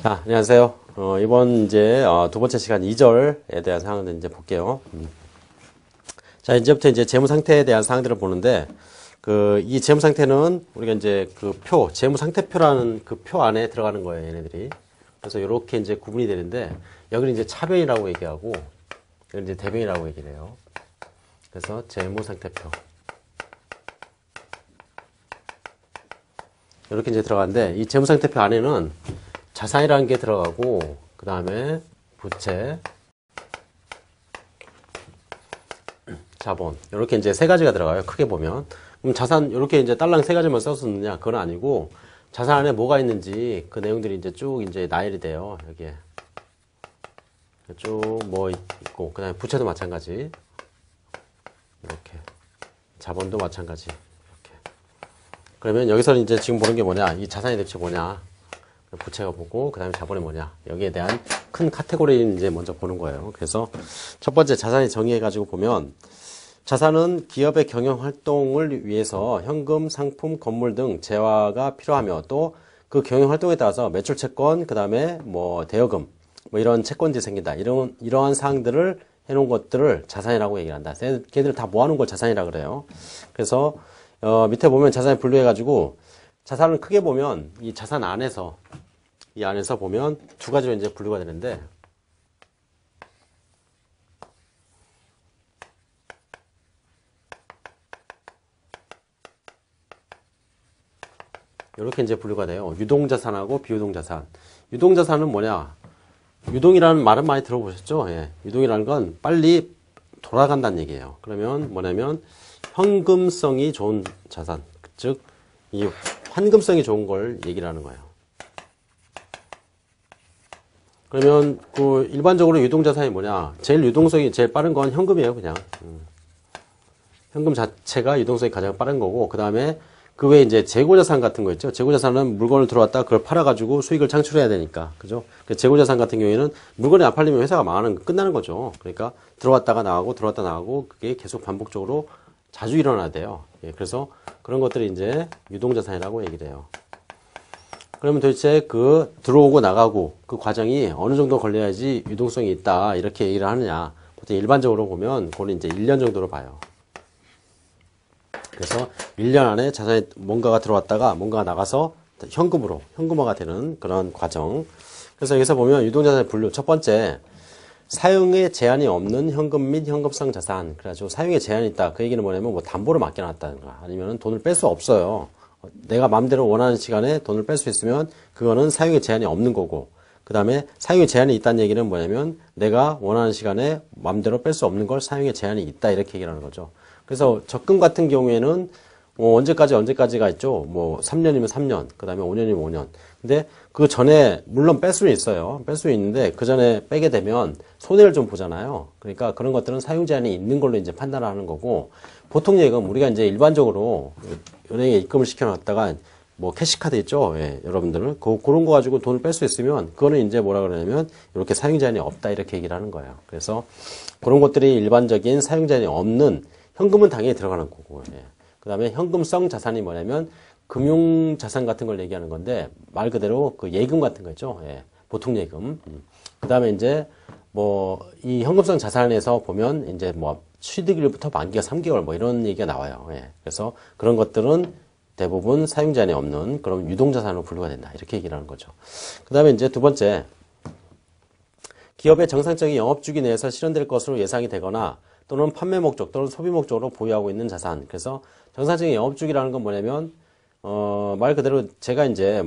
자, 안녕하세요. 이번 이제 두 번째 시간 2절에 대한 사항을 이제 볼게요. 자, 이제부터 이제 재무 상태에 대한 사항들을 보는데 이 재무 상태는 우리가 이제 재무 상태표라는 그 표 안에 들어가는 거예요, 얘네들이. 그래서 이렇게 이제 구분이 되는데 여기는 이제 차변이라고 얘기하고 여기는 이제 대변이라고 얘기를 해요. 그래서 재무 상태표. 이렇게 이제 들어가는데 이 재무 상태표 안에는 자산이라는 게 들어가고 그 다음에 부채, 자본 이렇게 이제 세 가지가 들어가요. 크게 보면. 그럼 자산 이렇게 이제 딸랑 세 가지만 썼었느냐? 그건 아니고 자산 안에 뭐가 있는지 그 내용들이 이제 쭉 이제 나열이 돼요. 여기에 쭉 뭐 있고 그 다음에 부채도 마찬가지 이렇게 자본도 마찬가지 이렇게. 그러면 여기서는 이제 지금 보는 게 뭐냐? 이 자산이 대체 뭐냐? 부채가 보고 그 다음에 자본이 뭐냐 여기에 대한 큰 카테고리를 이제 먼저 보는 거예요. 그래서 첫 번째 자산이 정의해 가지고 보면 자산은 기업의 경영 활동을 위해서 현금, 상품, 건물 등 재화가 필요하며 또 그 경영 활동에 따라서 매출 채권, 그 다음에 뭐 대여금 뭐 이런 채권들이 생긴다. 이러한 사항들을 해놓은 것들을 자산이라고 얘기를 한다. 걔들 다 모아놓은 걸 자산이라 그래요. 그래서 밑에 보면 자산이 분류해 가지고 자산을 크게 보면 이 자산 안에서 이 안에서 보면 두 가지로 이제 분류가 되는데 이렇게 이제 분류가 돼요. 유동자산하고 비유동자산. 유동자산은 뭐냐? 유동이라는 말은 많이 들어보셨죠? 예. 유동이라는 건 빨리 돌아간다는 얘기예요. 그러면 뭐냐면 현금성이 좋은 자산, 즉 이 환금성이 좋은 걸 얘기를 하는 거예요. 그러면 일반적으로 유동자산이 뭐냐? 제일 유동성이 제일 빠른 건 현금이에요, 그냥. 현금 자체가 유동성이 가장 빠른 거고, 그 다음에 그 외에 이제 재고자산 같은 거 있죠. 재고자산은 물건을 들어왔다 그걸 팔아가지고 수익을 창출해야 되니까, 그죠? 재고자산 같은 경우에는 물건이 안 팔리면 회사가 망하는 끝나는 거죠. 그러니까 들어왔다가 나가고 들어왔다 나가고 그게 계속 반복적으로 자주 일어나야 돼요. 예, 그래서 그런 것들이 이제 유동자산이라고 얘기를 해요. 그러면 도대체 들어오고 나가고 그 과정이 어느 정도 걸려야지 유동성이 있다 이렇게 얘기를 하느냐. 보통 일반적으로 보면 그거는 이제 1년 정도로 봐요. 그래서 1년 안에 자산이 뭔가가 들어왔다가 뭔가가 나가서 현금화가 되는 그런 과정. 그래서 여기서 보면 유동자산의 분류 첫 번째 사용에 제한이 없는 현금 및 현금성 자산. 그래가지고 사용에 제한이 있다. 그 얘기는 뭐냐면 뭐 담보를 맡겨놨다든가 아니면 돈을 뺄 수 없어요. 내가 마음대로 원하는 시간에 돈을 뺄 수 있으면 그거는 사용에 제한이 없는 거고 그 다음에 사용에 제한이 있다는 얘기는 뭐냐면 내가 원하는 시간에 마음대로 뺄 수 없는 걸 사용에 제한이 있다 이렇게 얘기를 하는 거죠. 그래서 적금 같은 경우에는 언제까지가 있죠. 뭐 3년이면 3년, 그 다음에 5년이면 5년. 근데 그 전에 물론 뺄 수는 있어요. 뺄 수 있는데 그 전에 빼게 되면 손해를 좀 보잖아요. 그러니까 그런 것들은 사용 제한이 있는 걸로 이제 판단을 하는 거고 보통 예금 우리가 이제 일반적으로 은행에 입금을 시켜놨다가 뭐 캐시카드 있죠. 예, 여러분들은 그런 거 가지고 돈을 뺄 수 있으면 그거는 이제 뭐라 그러냐면 이렇게 사용 제한이 없다 이렇게 얘기를 하는 거예요. 그래서 그런 것들이 일반적인 사용 제한이 없는 현금은 당연히 들어가는 거고. 예. 그 다음에 현금성 자산이 뭐냐면 금융자산 같은 걸 얘기하는 건데 말 그대로 그 예금 같은 거 있죠. 예. 보통 예금. 그 다음에 이제 뭐 이 현금성 자산에서 보면 이제 뭐 취득일부터 만기가 3개월 뭐 이런 얘기가 나와요. 예. 그래서 그런 것들은 대부분 사용 제한이 없는 그런 유동자산으로 분류가 된다. 이렇게 얘기를 하는 거죠. 그 다음에 이제 두 번째 기업의 정상적인 영업주기 내에서 실현될 것으로 예상이 되거나 또는 판매 목적 또는 소비 목적으로 보유하고 있는 자산. 그래서 정상적인 영업주기라는 건 뭐냐면 말 그대로 제가 이제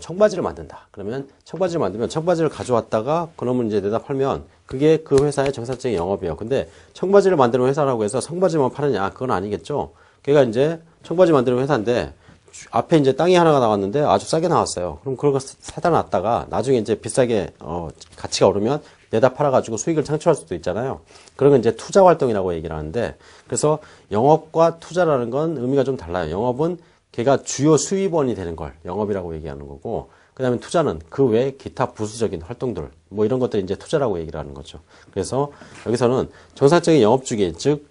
청바지를 만든다. 그러면 청바지를 만들면 청바지를 가져왔다가 그놈을 이제 내다 팔면 그게 그 회사의 정상적인 영업이에요. 근데 청바지를 만드는 회사라고 해서 청바지만 파느냐? 그건 아니겠죠. 걔가 이제 청바지 만드는 회사인데 앞에 이제 땅이 하나가 나왔는데 아주 싸게 나왔어요. 그럼 그걸 사다 놨다가 나중에 이제 비싸게 가치가 오르면 내다 팔아가지고 수익을 창출할 수도 있잖아요. 그런 건 이제 투자 활동이라고 얘기를 하는데 그래서 영업과 투자라는 건 의미가 좀 달라요. 영업은 걔가 주요 수입원이 되는 걸 영업이라고 얘기하는 거고 그 다음에 투자는 그 외에 기타 부수적인 활동들 뭐 이런 것들이 이제 투자라고 얘기를 하는 거죠. 그래서 여기서는 정상적인 영업주기 즉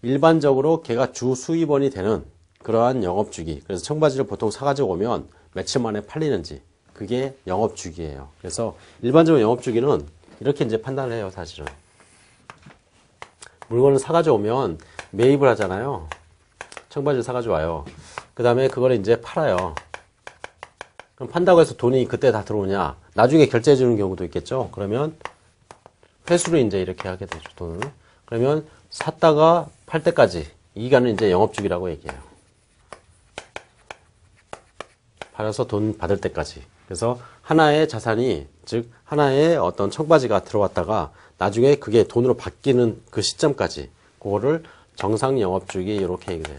일반적으로 걔가 주 수입원이 되는 그러한 영업주기. 그래서 청바지를 보통 사가지고 오면 며칠 만에 팔리는지 그게 영업주기예요. 그래서 일반적으로 영업주기는 이렇게 이제 판단을 해요, 사실은. 물건을 사가지고 오면 매입을 하잖아요. 청바지를 사가지고 와요. 그 다음에 그걸 이제 팔아요. 그럼 판다고 해서 돈이 그때 다 들어오냐? 나중에 결제해 주는 경우도 있겠죠? 그러면 회수를 이제 이렇게 하게 되죠, 돈을. 그러면 샀다가 팔 때까지 이 기간은 이제 영업주기라고 얘기해요. 팔아서 돈 받을 때까지. 그래서 하나의 자산이, 즉 하나의 어떤 청바지가 들어왔다가 나중에 그게 돈으로 바뀌는 그 시점까지 그거를 정상 영업주기 이렇게 얘기해요.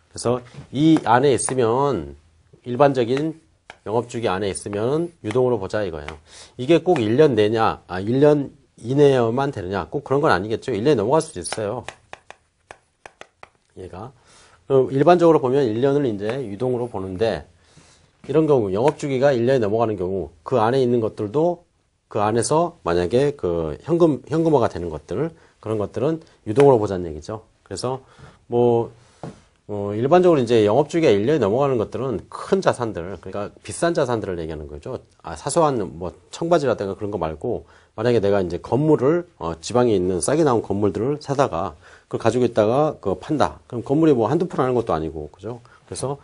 그래서 이 안에 있으면 일반적인 영업주기 안에 있으면 유동으로 보자 이거예요. 이게 꼭 1년 내냐, 1년 이내에만 되느냐, 꼭 그런 건 아니겠죠. 1년이 넘어갈 수도 있어요. 얘가. 그럼 일반적으로 보면 1년을 이제 유동으로 보는데, 이런 경우, 영업주기가 1년이 넘어가는 경우, 그 안에 있는 것들도 그 안에서 만약에 그 현금화가 되는 것들, 그런 것들은 유동으로 보자는 얘기죠. 그래서 일반적으로 이제 영업주기가 1년이 넘어가는 것들은 큰 자산들, 그러니까 비싼 자산들을 얘기하는 거죠. 사소한 청바지라든가 그런 거 말고, 만약에 내가 이제 건물을, 지방에 있는 싸게 나온 건물들을 사다가, 그걸 가지고 있다가 판다. 그럼 건물이 한두 푼 하는 것도 아니고, 그죠? 그래서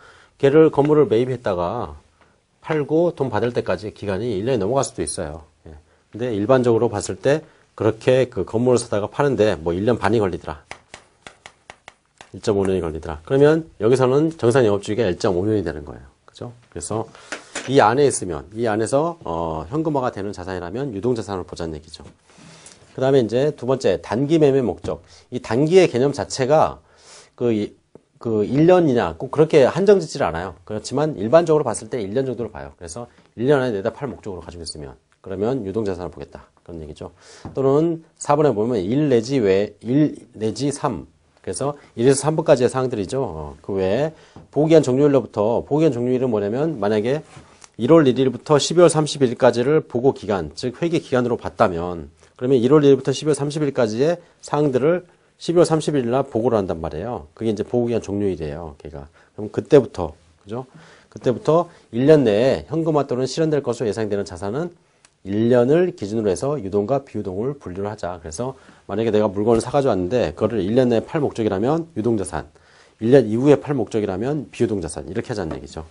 건물을 매입했다가 팔고 돈 받을 때까지 기간이 1년이 넘어갈 수도 있어요. 예. 근데 일반적으로 봤을 때 그렇게 그 건물을 사다가 파는데 1년 반이 걸리더라. 1.5년이 걸리더라. 그러면 여기서는 정상 영업주기가 1.5년이 되는 거예요. 그죠? 그래서 이 안에 있으면, 이 안에서, 현금화가 되는 자산이라면 유동자산을 보자는 얘기죠. 그 다음에 이제 두 번째, 단기 매매 목적. 이 단기의 개념 자체가 그 1년이냐 꼭 그렇게 한정 짓질 않아요. 그렇지만 일반적으로 봤을 때 1년 정도로 봐요. 그래서 1년 안에 내다 팔 목적으로 가지고 있으면 그러면 유동자산을 보겠다. 그런 얘기죠. 또는 4번에 보면 1 내지 3. 그래서 1에서 3번까지의 사항들이죠. 그 외에 보호기한 종료일로부터, 보호기한 종료일은 뭐냐면 만약에 1월 1일부터 12월 31일까지를 보고기간, 즉 회계기간으로 봤다면 그러면 1월 1일부터 12월 30일까지의 사항들을 12월 30일 날 보고를 한단 말이에요. 그게 이제 보고기간 종료일이에요. 걔가. 그럼 그때부터, 그죠? 그때부터 1년 내에 현금화 또는 실현될 것으로 예상되는 자산은 1년을 기준으로 해서 유동과 비유동을 분류를 하자. 그래서 만약에 내가 물건을 사가지고 왔는데 그거를 1년 내에 팔 목적이라면 유동자산, 1년 이후에 팔 목적이라면 비유동자산 이렇게 하자는 얘기죠.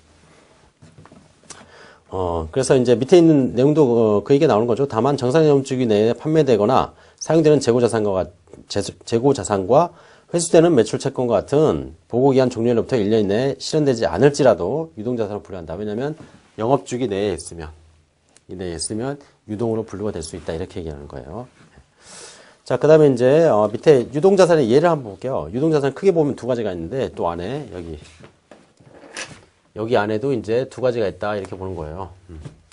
그래서 이제 밑에 있는 내용도 그 얘기가 나오는 거죠. 다만 정상영업주기 내에 판매되거나 사용되는 재고자산과 회수되는 매출채권과 같은 보고기한 종료일로부터 1년 이내에 실현되지 않을지라도 유동자산으로 분류한다. 왜냐하면 영업주기 내에 있으면 유동으로 분류가 될 수 있다. 이렇게 얘기하는 거예요. 자, 그 다음에 이제 밑에 유동자산의 예를 한번 볼게요. 유동자산 크게 보면 두 가지가 있는데 또 안에 여기 안에도 이제 두 가지가 있다. 이렇게 보는 거예요.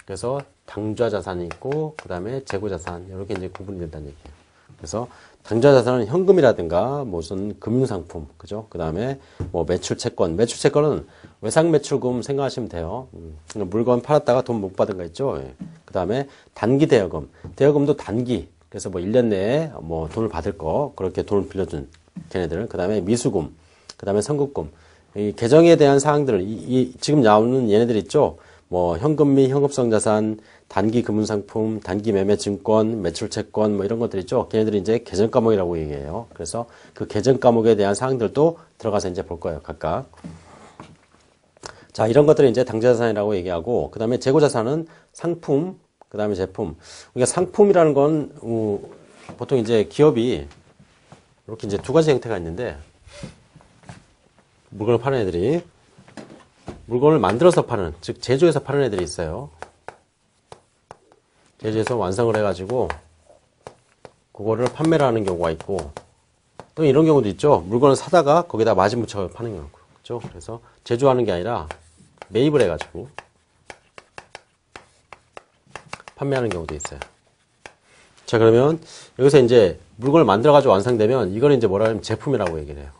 그래서 당좌자산이 있고 그 다음에 재고자산 이렇게 이제 구분이 된다는 얘기예요. 그래서 당좌자산은 현금이라든가 무슨 금융상품, 그죠? 그 다음에 매출채권. 매출채권은 외상매출금 생각하시면 돼요. 물건 팔았다가 돈 못 받은 거 있죠? 예. 그 다음에 단기 대여금. 대여금도 단기. 그래서 1년 내에 돈을 받을 거, 그렇게 돈을 빌려준 걔네들. 그 다음에 미수금. 그 다음에 선급금. 이 계정에 대한 사항들, 지금 나오는 얘네들 있죠? 현금 및 현금성 자산, 단기 금융상품, 단기 매매증권, 매출채권, 이런 것들 있죠? 걔네들이 이제 계정 과목이라고 얘기해요. 그래서 그 계정 과목에 대한 사항들도 들어가서 이제 볼 거예요, 각각. 자, 이런 것들을 이제 당좌자산이라고 얘기하고, 그 다음에 재고자산은 상품, 그 다음에 제품. 그러니까 상품이라는 건, 보통 이제 기업이 이렇게 이제 두 가지 형태가 있는데, 물건을 파는 애들이, 물건을 만들어서 파는, 즉, 제조해서 파는 애들이 있어요. 제조해서 완성을 해가지고, 그거를 판매를 하는 경우가 있고, 또 이런 경우도 있죠. 물건을 사다가 거기다 마진 붙여 파는 경우. 그렇죠? 그래서 제조하는 게 아니라 매입을 해가지고 판매하는 경우도 있어요. 자, 그러면 여기서 이제 물건을 만들어가지고 완성되면 이거는 이제 뭐라 하면 제품이라고 얘기를 해요.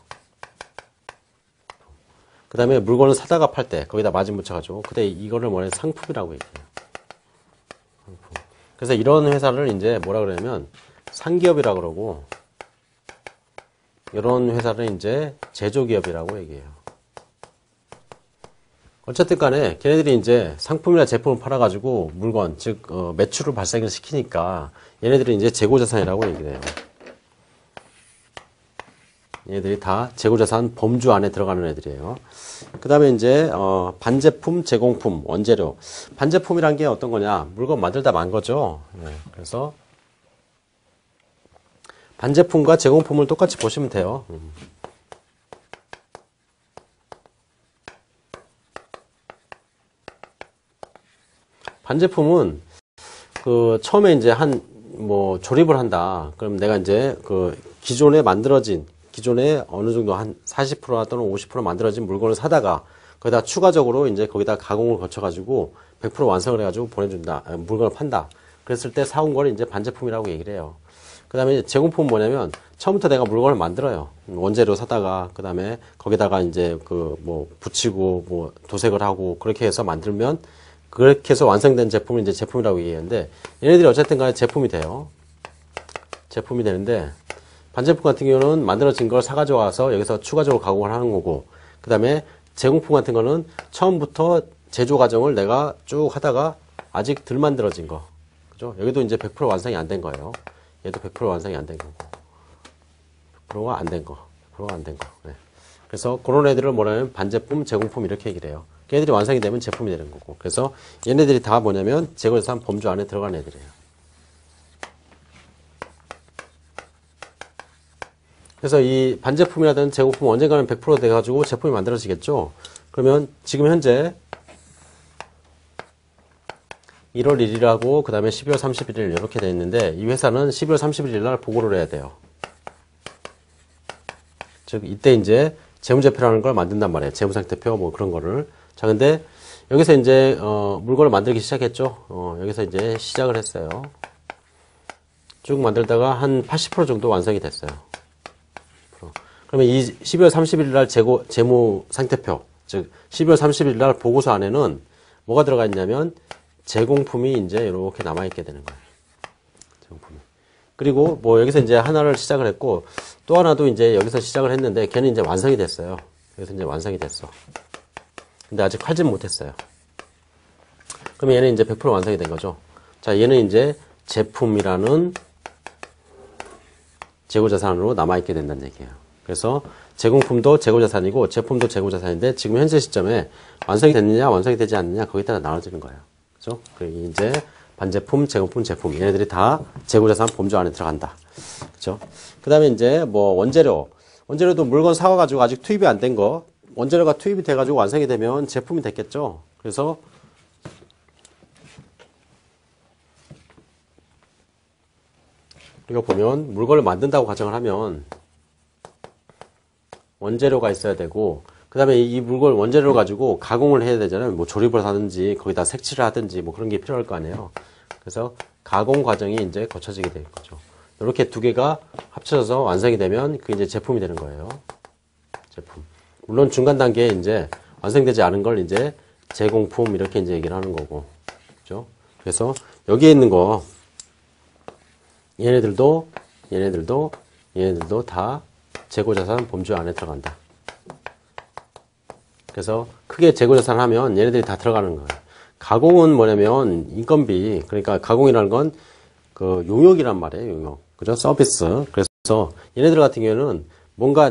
그 다음에 물건을 사다가 팔 때 거기다 마진 붙여가지고 그때 이거를 뭐냐면 상품이라고 얘기해요. 상품. 그래서 이런 회사를 이제 뭐라 그러냐면 상기업이라고 그러고 이런 회사를 이제 제조기업이라고 얘기해요. 어쨌든 간에 걔네들이 이제 상품이나 제품을 팔아가지고 물건, 즉, 매출을 발생을 시키니까 얘네들이 이제 재고자산이라고 얘기를 해요. 얘네들이 다 재고자산 범주 안에 들어가는 애들이에요. 그 다음에 이제, 반제품, 제공품, 원재료. 반제품이란 게 어떤 거냐? 물건 만들다 만 거죠. 네, 그래서 반제품과 제공품을 똑같이 보시면 돼요. 반제품은 처음에 이제 조립을 한다. 그럼 내가 이제 기존에 어느 정도 한 40%나 또는 50% 만들어진 물건을 사다가 거기다 추가적으로 이제 거기다 가공을 거쳐가지고 100% 완성을 해가지고 보내준다. 물건을 판다. 그랬을 때 사온 걸 이제 반제품이라고 얘기를 해요. 그 다음에 제공품은 뭐냐면 처음부터 내가 물건을 만들어요. 원재료 사다가 그 다음에 거기다가 이제 붙이고 도색을 하고 그렇게 해서 만들면 그렇게 해서 완성된 제품을 이제 제품이라고 얘기하는데 얘네들이 어쨌든 간에 제품이 돼요. 제품이 되는데 반제품 같은 경우는 만들어진 걸 사가지고 와서 여기서 추가적으로 가공을 하는 거고 그 다음에 제공품 같은 거는 처음부터 제조 과정을 내가 쭉 하다가 아직 덜 만들어진 거. 그죠? 여기도 이제 100% 완성이 안 된 거예요. 얘도 100% 완성이 안 된 거고. 100%가 안 된 거. 100%가 안 된 거. 네. 그래서 그런 애들을 뭐냐면 반제품, 제공품 이렇게 얘기를 해요. 걔네들이 완성이 되면 제품이 되는 거고. 그래서 얘네들이 다 뭐냐면 재고자산 범주 안에 들어간 애들이에요. 그래서 이 반제품이라든 제공품 언젠가는 100% 돼가지고 제품이 만들어지겠죠. 그러면 지금 현재 1월 1일하고 그 다음에 12월 31일 이렇게 돼 있는데 이 회사는 12월 31일 날 보고를 해야 돼요. 즉 이때 이제 재무제표라는 걸 만든단 말이에요. 재무상태표 뭐 그런 거를. 자, 근데 여기서 이제 물건을 만들기 시작했죠. 여기서 이제 시작을 했어요. 쭉 만들다가 한 80% 정도 완성이 됐어요. 그러면 이 12월 31일 날 재무상태표, 즉 12월 31일 날 보고서 안에는 뭐가 들어가 있냐면 제공품이 이제 이렇게 남아있게 되는 거예요. 제공품이. 그리고 뭐 여기서 이제 하나를 시작을 했고 또 하나도 이제 여기서 시작을 했는데 걔는 이제 완성이 됐어요. 여기서 이제 완성이 됐어. 근데 아직 팔진 못했어요. 그럼 얘는 이제 100% 완성이 된 거죠. 자, 얘는 이제 제품이라는 재고자산으로 남아있게 된다는 얘기예요. 그래서 제공품도 재고자산이고 제품도 재고자산인데 지금 현재 시점에 완성이 됐느냐 완성이 되지 않느냐 거기에 따라 나눠지는 거예요. 그죠? 그리고 이제 반제품, 제공품, 제품 얘네들이 다 재고자산 범주 안에 들어간다. 그죠? 그 다음에 이제 뭐 원재료도 물건 사와가지고 아직 투입이 안 된 거 원재료가 투입이 돼가지고 완성이 되면 제품이 됐겠죠. 그래서 우리가 보면 물건을 만든다고 가정을 하면 원재료가 있어야 되고 그 다음에 이 물건 원재료를 가지고 가공을 해야 되잖아요. 뭐 조립을 하든지 거기다 색칠을 하든지 뭐 그런 게 필요할 거 아니에요. 그래서 가공 과정이 이제 거쳐지게 될 거죠. 이렇게 두 개가 합쳐져서 완성이 되면 그게 이제 제품이 되는 거예요. 제품. 물론 중간 단계에 이제 완성되지 않은 걸 이제 제공품 이렇게 이제 얘기를 하는 거고. 그죠? 그래서 여기에 있는 거 얘네들도 다 재고자산 범주 안에 들어간다. 그래서 크게 재고자산 하면 얘네들이 다 들어가는 거예요. 가공은 뭐냐면 인건비, 그러니까 가공이라는 건 그 용역이란 말이에요, 용역. 그죠? 서비스. 그래서 얘네들 같은 경우에는 뭔가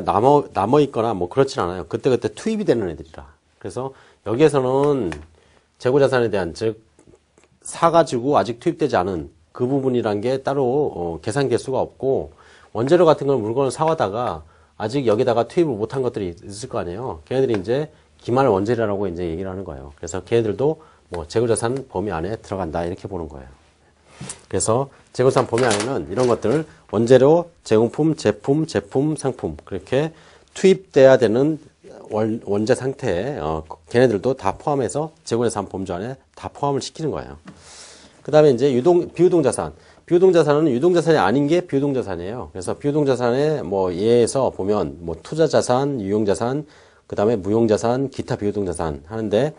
남아있거나 뭐 그렇진 않아요. 그때그때 투입이 되는 애들이라. 그래서 여기에서는 재고자산에 대한, 즉, 사가지고 아직 투입되지 않은 그 부분이란 게 따로 계산될 수가 없고, 원재료 같은 걸 물건을 사와다가 아직 여기다가 투입을 못한 것들이 있을 거 아니에요. 걔네들이 이제 기말 원재료라고 이제 얘기를 하는 거예요. 그래서 걔네들도 뭐 재고자산 범위 안에 들어간다 이렇게 보는 거예요. 그래서 재고자산 범위 안에는 이런 것들 원재료, 제공품, 제품, 상품 그렇게 투입돼야 되는 원재 상태에 걔네들도 다 포함해서 재고자산 범주 안에 다 포함을 시키는 거예요. 그 다음에 이제 비유동자산. 비유동자산은 유동자산이 아닌 게 비유동자산이에요. 그래서 비유동자산의 뭐 예에서 보면 뭐 투자자산, 유용자산, 그 다음에 무용자산, 기타 비유동자산 하는데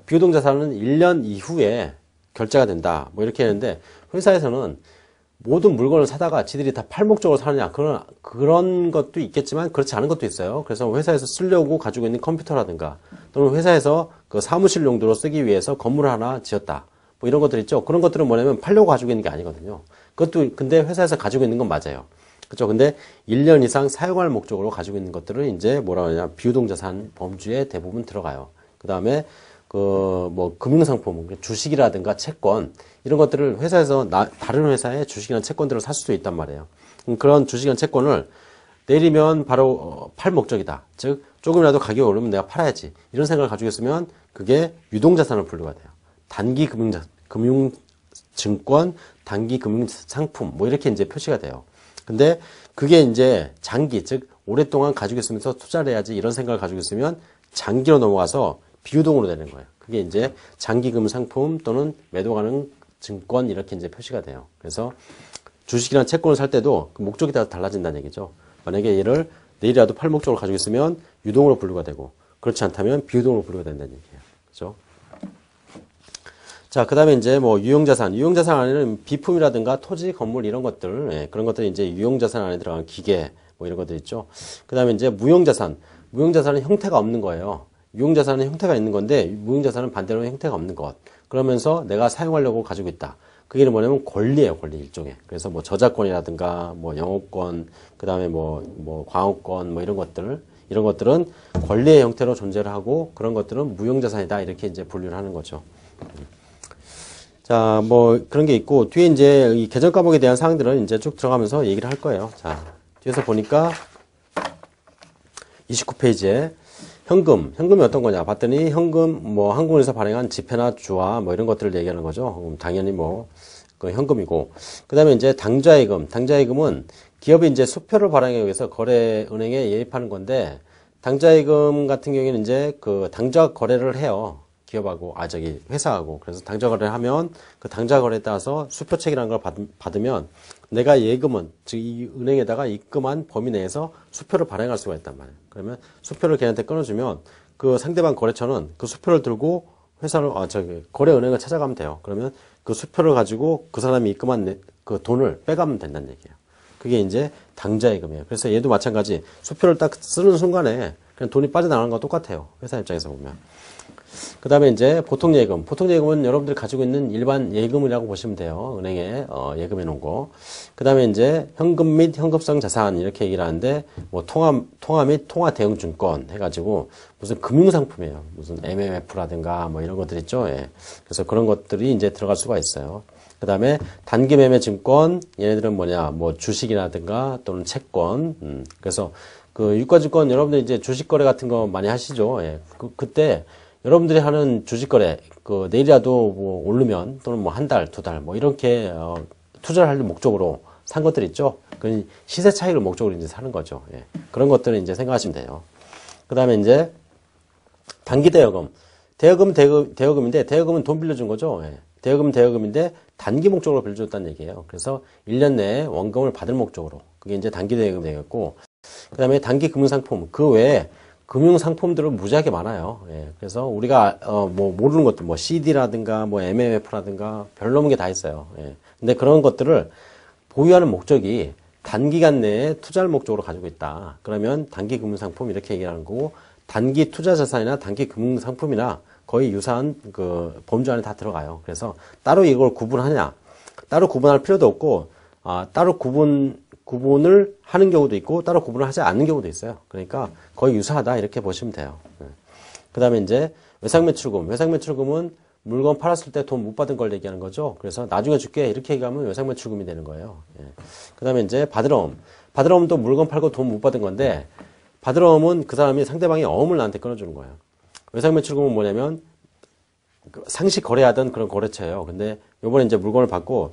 비유동자산은 1년 이후에 결제가 된다. 뭐 이렇게 했는데 회사에서는 모든 물건을 사다가 지들이 다 팔 목적으로 사느냐, 그런 것도 있겠지만 그렇지 않은 것도 있어요. 그래서 회사에서 쓰려고 가지고 있는 컴퓨터라든가 또는 회사에서 그 사무실 용도로 쓰기 위해서 건물을 하나 지었다, 뭐 이런 것들 있죠. 그런 것들은 뭐냐면 팔려고 가지고 있는 게 아니거든요. 그것도 근데 회사에서 가지고 있는 건 맞아요. 그렇죠. 근데 1년 이상 사용할 목적으로 가지고 있는 것들은 이제 뭐라 그러냐, 비유동자산 범주에 대부분 들어가요. 그 다음에 뭐 금융상품, 주식이라든가 채권, 이런 것들을 회사에서 다른 회사의 주식이나 채권들을 살 수도 있단 말이에요. 그런 주식이나 채권을 내리면 바로 팔 목적이다. 즉 조금이라도 가격이 오르면 내가 팔아야지, 이런 생각을 가지고 있으면 그게 유동자산으로 분류가 돼요. 단기 금융증권, 단기 금융상품, 뭐 이렇게 이제 표시가 돼요. 근데 그게 이제 장기, 즉 오랫동안 가지고 있으면서 투자를 해야지, 이런 생각을 가지고 있으면 장기로 넘어가서 비유동으로 되는 거예요. 그게 이제 장기금 상품 또는 매도 가능 증권, 이렇게 이제 표시가 돼요. 그래서 주식이나 채권을 살 때도 그 목적이 다 달라진다는 얘기죠. 만약에 얘를 내일이라도 팔 목적으로 가지고 있으면 유동으로 분류가 되고, 그렇지 않다면 비유동으로 분류가 된다는 얘기예요. 그죠? 자, 그 다음에 이제 뭐 유형자산. 유형자산 안에는 비품이라든가 토지, 건물 이런 것들, 예, 그런 것들이 이제 유형자산 안에 들어간 기계, 뭐 이런 것들 있죠. 그 다음에 이제 무형자산. 무형자산은 형태가 없는 거예요. 유형자산은 형태가 있는 건데, 무형자산은 반대로 형태가 없는 것. 그러면서 내가 사용하려고 가지고 있다. 그게 뭐냐면 권리예요, 권리 일종의. 그래서 뭐 저작권이라든가, 뭐 영업권, 그 다음에 뭐 광업권, 뭐 이런 것들은 권리의 형태로 존재를 하고, 그런 것들은 무형자산이다, 이렇게 이제 분류를 하는 거죠. 자, 뭐 그런 게 있고, 뒤에 이제 이 개정 과목에 대한 사항들은 이제 쭉 들어가면서 얘기를 할 거예요. 자, 뒤에서 보니까 29페이지에 현금이 어떤 거냐 봤더니, 현금 뭐 한국에서 발행한 지폐나 주화 뭐 이런 것들을 얘기하는 거죠. 당연히 뭐 그 현금이고, 그다음에 이제 당좌예금은 기업이 이제 수표를 발행하기 위해서 거래은행에 예입하는 건데, 당좌예금 같은 경우에는 이제 그 당좌 거래를 해요. 기업하고, 회사하고. 그래서 당좌 거래를 하면 그 당좌 거래에 따라서 수표책이라는 걸 받으면 내가 예금은, 즉 이 은행에다가 입금한 범위 내에서 수표를 발행할 수가 있단 말이에요. 그러면 수표를 걔한테 끊어주면 그 상대방 거래처는 그 수표를 들고 거래은행을 찾아가면 돼요. 그러면 그 수표를 가지고 그 사람이 입금한 그 돈을 빼가면 된다는 얘기예요. 그게 이제 당좌예금이에요. 그래서 얘도 마찬가지, 수표를 딱 쓰는 순간에 그냥 돈이 빠져나가는 거와 똑같아요. 회사 입장에서 보면. 그 다음에 이제 보통예금. 보통예금은 여러분들이 가지고 있는 일반 예금이라고 보시면 돼요. 은행에 예금해 놓은 거. 그 다음에 이제 현금 및 현금성 자산, 이렇게 얘기를 하는데, 뭐 통화 및 통화 대응 증권 해가지고 무슨 금융상품이에요. 무슨 MMF라든가 뭐 이런 것들 있죠. 예. 그래서 그런 것들이 이제 들어갈 수가 있어요. 그 다음에 단기 매매 증권, 얘네들은 뭐냐, 뭐 주식이라든가 또는 채권. 그래서 그 유가증권, 여러분들 이제 주식 거래 같은 거 많이 하시죠. 예. 그때 여러분들이 하는 주식거래, 그 내일이라도 뭐 오르면, 또는 뭐 한 달, 두 달, 뭐 이렇게 투자를 할 목적으로 산 것들 있죠. 그 시세 차익을 목적으로 이제 사는 거죠. 예. 그런 것들을 이제 생각하시면 돼요. 그 다음에 이제 단기 대여금. 대여금인데, 대여금은 돈 빌려준 거죠. 예. 대여금인데 단기 목적으로 빌려줬다는 얘기예요. 그래서 1년 내에 원금을 받을 목적으로. 그게 이제 단기 대여금이 되겠고, 그 다음에 단기 금융상품. 그 외에 금융상품들은 무지하게 많아요. 예. 그래서 우리가, 뭐, 모르는 것들, 뭐, CD라든가, 뭐, MMF라든가, 별로는 게 다 있어요. 예. 근데 그런 것들을 보유하는 목적이 단기간 내에 투자를 목적으로 가지고 있다. 그러면 단기 금융상품, 이렇게 얘기하는 거고, 단기 투자자산이나 단기 금융상품이나 거의 유사한 그 범주 안에 다 들어가요. 그래서 따로 이걸 구분하냐. 따로 구분할 필요도 없고, 따로 구분을 하는 경우도 있고 따로 구분을 하지 않는 경우도 있어요. 그러니까 거의 유사하다, 이렇게 보시면 돼요. 그 다음에 이제 외상매출금. 외상매출금은 물건 팔았을 때 돈 못 받은 걸 얘기하는 거죠. 그래서 나중에 줄게, 이렇게 얘기하면 외상매출금이 되는 거예요. 그 다음에 이제 받으러옴. 받으러옴도 물건 팔고 돈 못 받은 건데, 받으러옴은 그 사람이 상대방이 어음을 나한테 끊어주는 거예요. 외상매출금은 뭐냐면 상시 거래하던 그런 거래처예요. 근데 요번에 이제 물건을 받고,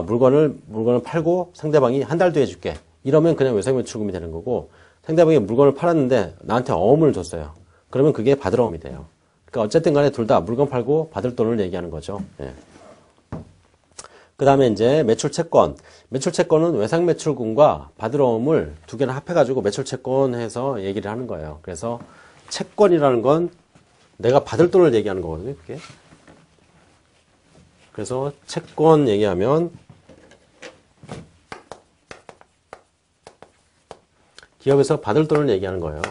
물건을 팔고 상대방이 한 달 뒤에 줄게, 이러면 그냥 외상매출금이 되는 거고, 상대방이 물건을 팔았는데 나한테 어음을 줬어요. 그러면 그게 받으러옴이 돼요. 그러니까 어쨌든 간에 둘 다 물건 팔고 받을 돈을 얘기하는 거죠. 예. 그 다음에 이제 매출채권. 매출채권은 외상매출금과 받으러옴을 두 개나 합해가지고 매출채권 해서 얘기를 하는 거예요. 그래서 채권이라는 건 내가 받을 돈을 얘기하는 거거든요, 그게. 그래서 채권 얘기하면 기업에서 받을 돈을 얘기하는 거예요.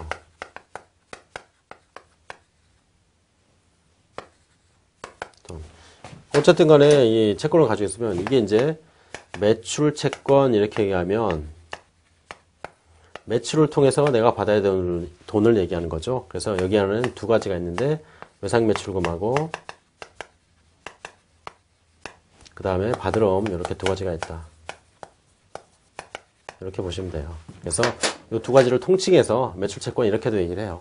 어쨌든 간에 이 채권을 가지고 있으면 이게 이제 매출 채권 이렇게 얘기하면 매출을 통해서 내가 받아야 되는 돈을 얘기하는 거죠. 그래서 여기 안에는 두 가지가 있는데 외상 매출금하고 그 다음에 받으럼 이렇게 두 가지가 있다. 이렇게 보시면 돼요. 그래서 이 두 가지를 통칭해서 매출 채권 이렇게도 얘기를 해요.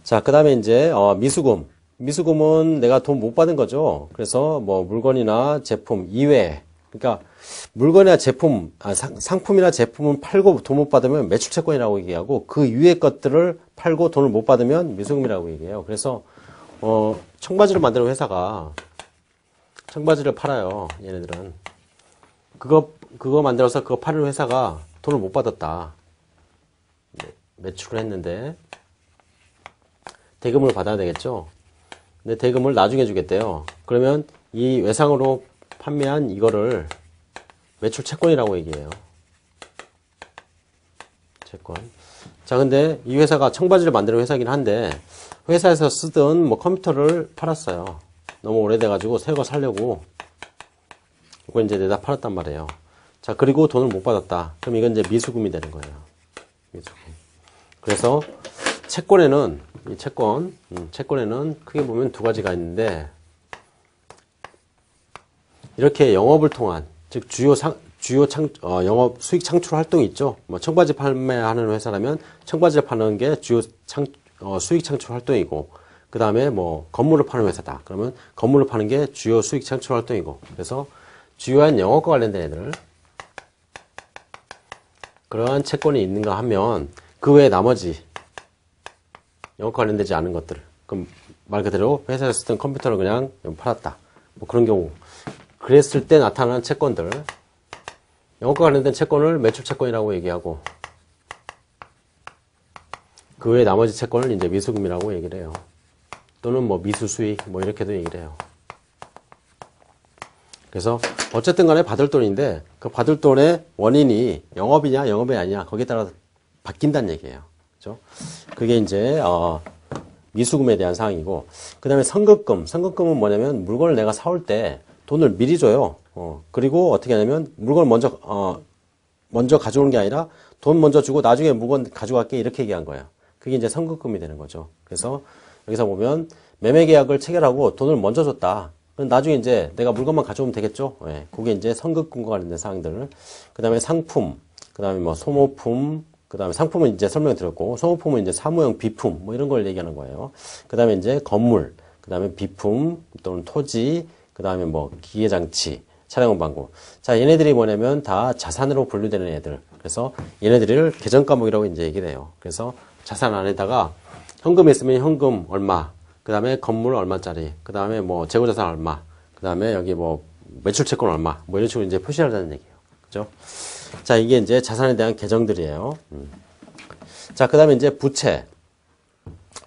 자, 그 다음에 이제 미수금. 미수금은 내가 돈 못 받은 거죠. 그래서 뭐 물건이나 제품 이외에, 그러니까 물건이나 제품, 상품이나 제품은 팔고 돈 못 받으면 매출 채권이라고 얘기하고 그 이외의 것들을 팔고 돈을 못 받으면 미수금이라고 얘기해요. 그래서 청바지를 만드는 회사가 청바지를 팔아요. 얘네들은 그거 만들어서 그거 파는 회사가 돈을 못 받았다. 매출을 했는데 대금을 받아야 되겠죠. 근데 대금을 나중에 주겠대요. 그러면 이 외상으로 판매한 이거를 매출 채권이라고 얘기해요. 채권. 자, 근데 이 회사가 청바지를 만드는 회사긴 한데 회사에서 쓰던 뭐 컴퓨터를 팔았어요. 너무 오래돼가지고 새 거 사려고 이거 이제 내다 팔았단 말이에요. 자, 그리고 돈을 못 받았다. 그럼 이건 이제 미수금이 되는 거예요. 미수금. 그래서 채권에는 이 채권에는 크게 보면 두 가지가 있는데 이렇게 영업을 통한 즉 영업 수익 창출 활동이 있죠. 뭐 청바지 판매하는 회사라면 청바지를 파는 게 주요 수익 창출 활동이고 그 다음에 뭐 건물을 파는 회사다. 그러면 건물을 파는 게 주요 수익 창출 활동이고 그래서 주요한 영업과 관련된 애들 그러한 채권이 있는가 하면 그 외에 나머지 영업과 관련되지 않은 것들 그럼 말 그대로 회사에서 쓰던 컴퓨터를 그냥 팔았다. 뭐 그런 경우 그랬을 때 나타나는 채권들 영업과 관련된 채권을 매출 채권이라고 얘기하고 그 외에 나머지 채권을 이제 미수금이라고 얘기를 해요. 또는 뭐 미수수익 뭐 이렇게도 얘기를 해요. 그래서 어쨌든 간에 받을 돈인데 그 받을 돈의 원인이 영업이냐 영업이 아니냐 거기에 따라 바뀐다는 얘기예요. 그죠? 그게 이제 미수금에 대한 사항이고 그 다음에 선급금. 선급금은 뭐냐면 물건을 내가 사올 때 돈을 미리 줘요. 그리고 어떻게 하냐면 물건을 먼저 가져오는 게 아니라 돈 먼저 주고 나중에 물건 가져갈게 이렇게 얘기한 거예요. 그게 이제 선급금이 되는 거죠. 그래서 여기서 보면 매매 계약을 체결하고 돈을 먼저 줬다. 그럼 나중에 이제 내가 물건만 가져오면 되겠죠. 예, 그게 이제 선급금과 관련된 사항들. 그 다음에 상품, 그 다음에 뭐 소모품, 그 다음에 상품은 이제 설명을 드렸고, 소모품은 이제 사무용 비품, 뭐 이런 걸 얘기하는 거예요. 그 다음에 이제 건물, 그 다음에 비품, 또는 토지, 그 다음에 뭐 기계장치, 차량 방구. 자, 얘네들이 뭐냐면 다 자산으로 분류되는 애들. 그래서 얘네들을 계정과목이라고 이제 얘기를 해요. 그래서 자산 안에다가 현금이 있으면 현금 얼마, 그 다음에 건물 얼마짜리, 그 다음에 뭐 재고자산 얼마, 그 다음에 여기 뭐 매출채권 얼마, 뭐 이런 식으로 이제 표시하자는 얘기예요. 그죠? 자, 이게 이제 자산에 대한 계정들이에요. 자, 그 다음에 이제 부채.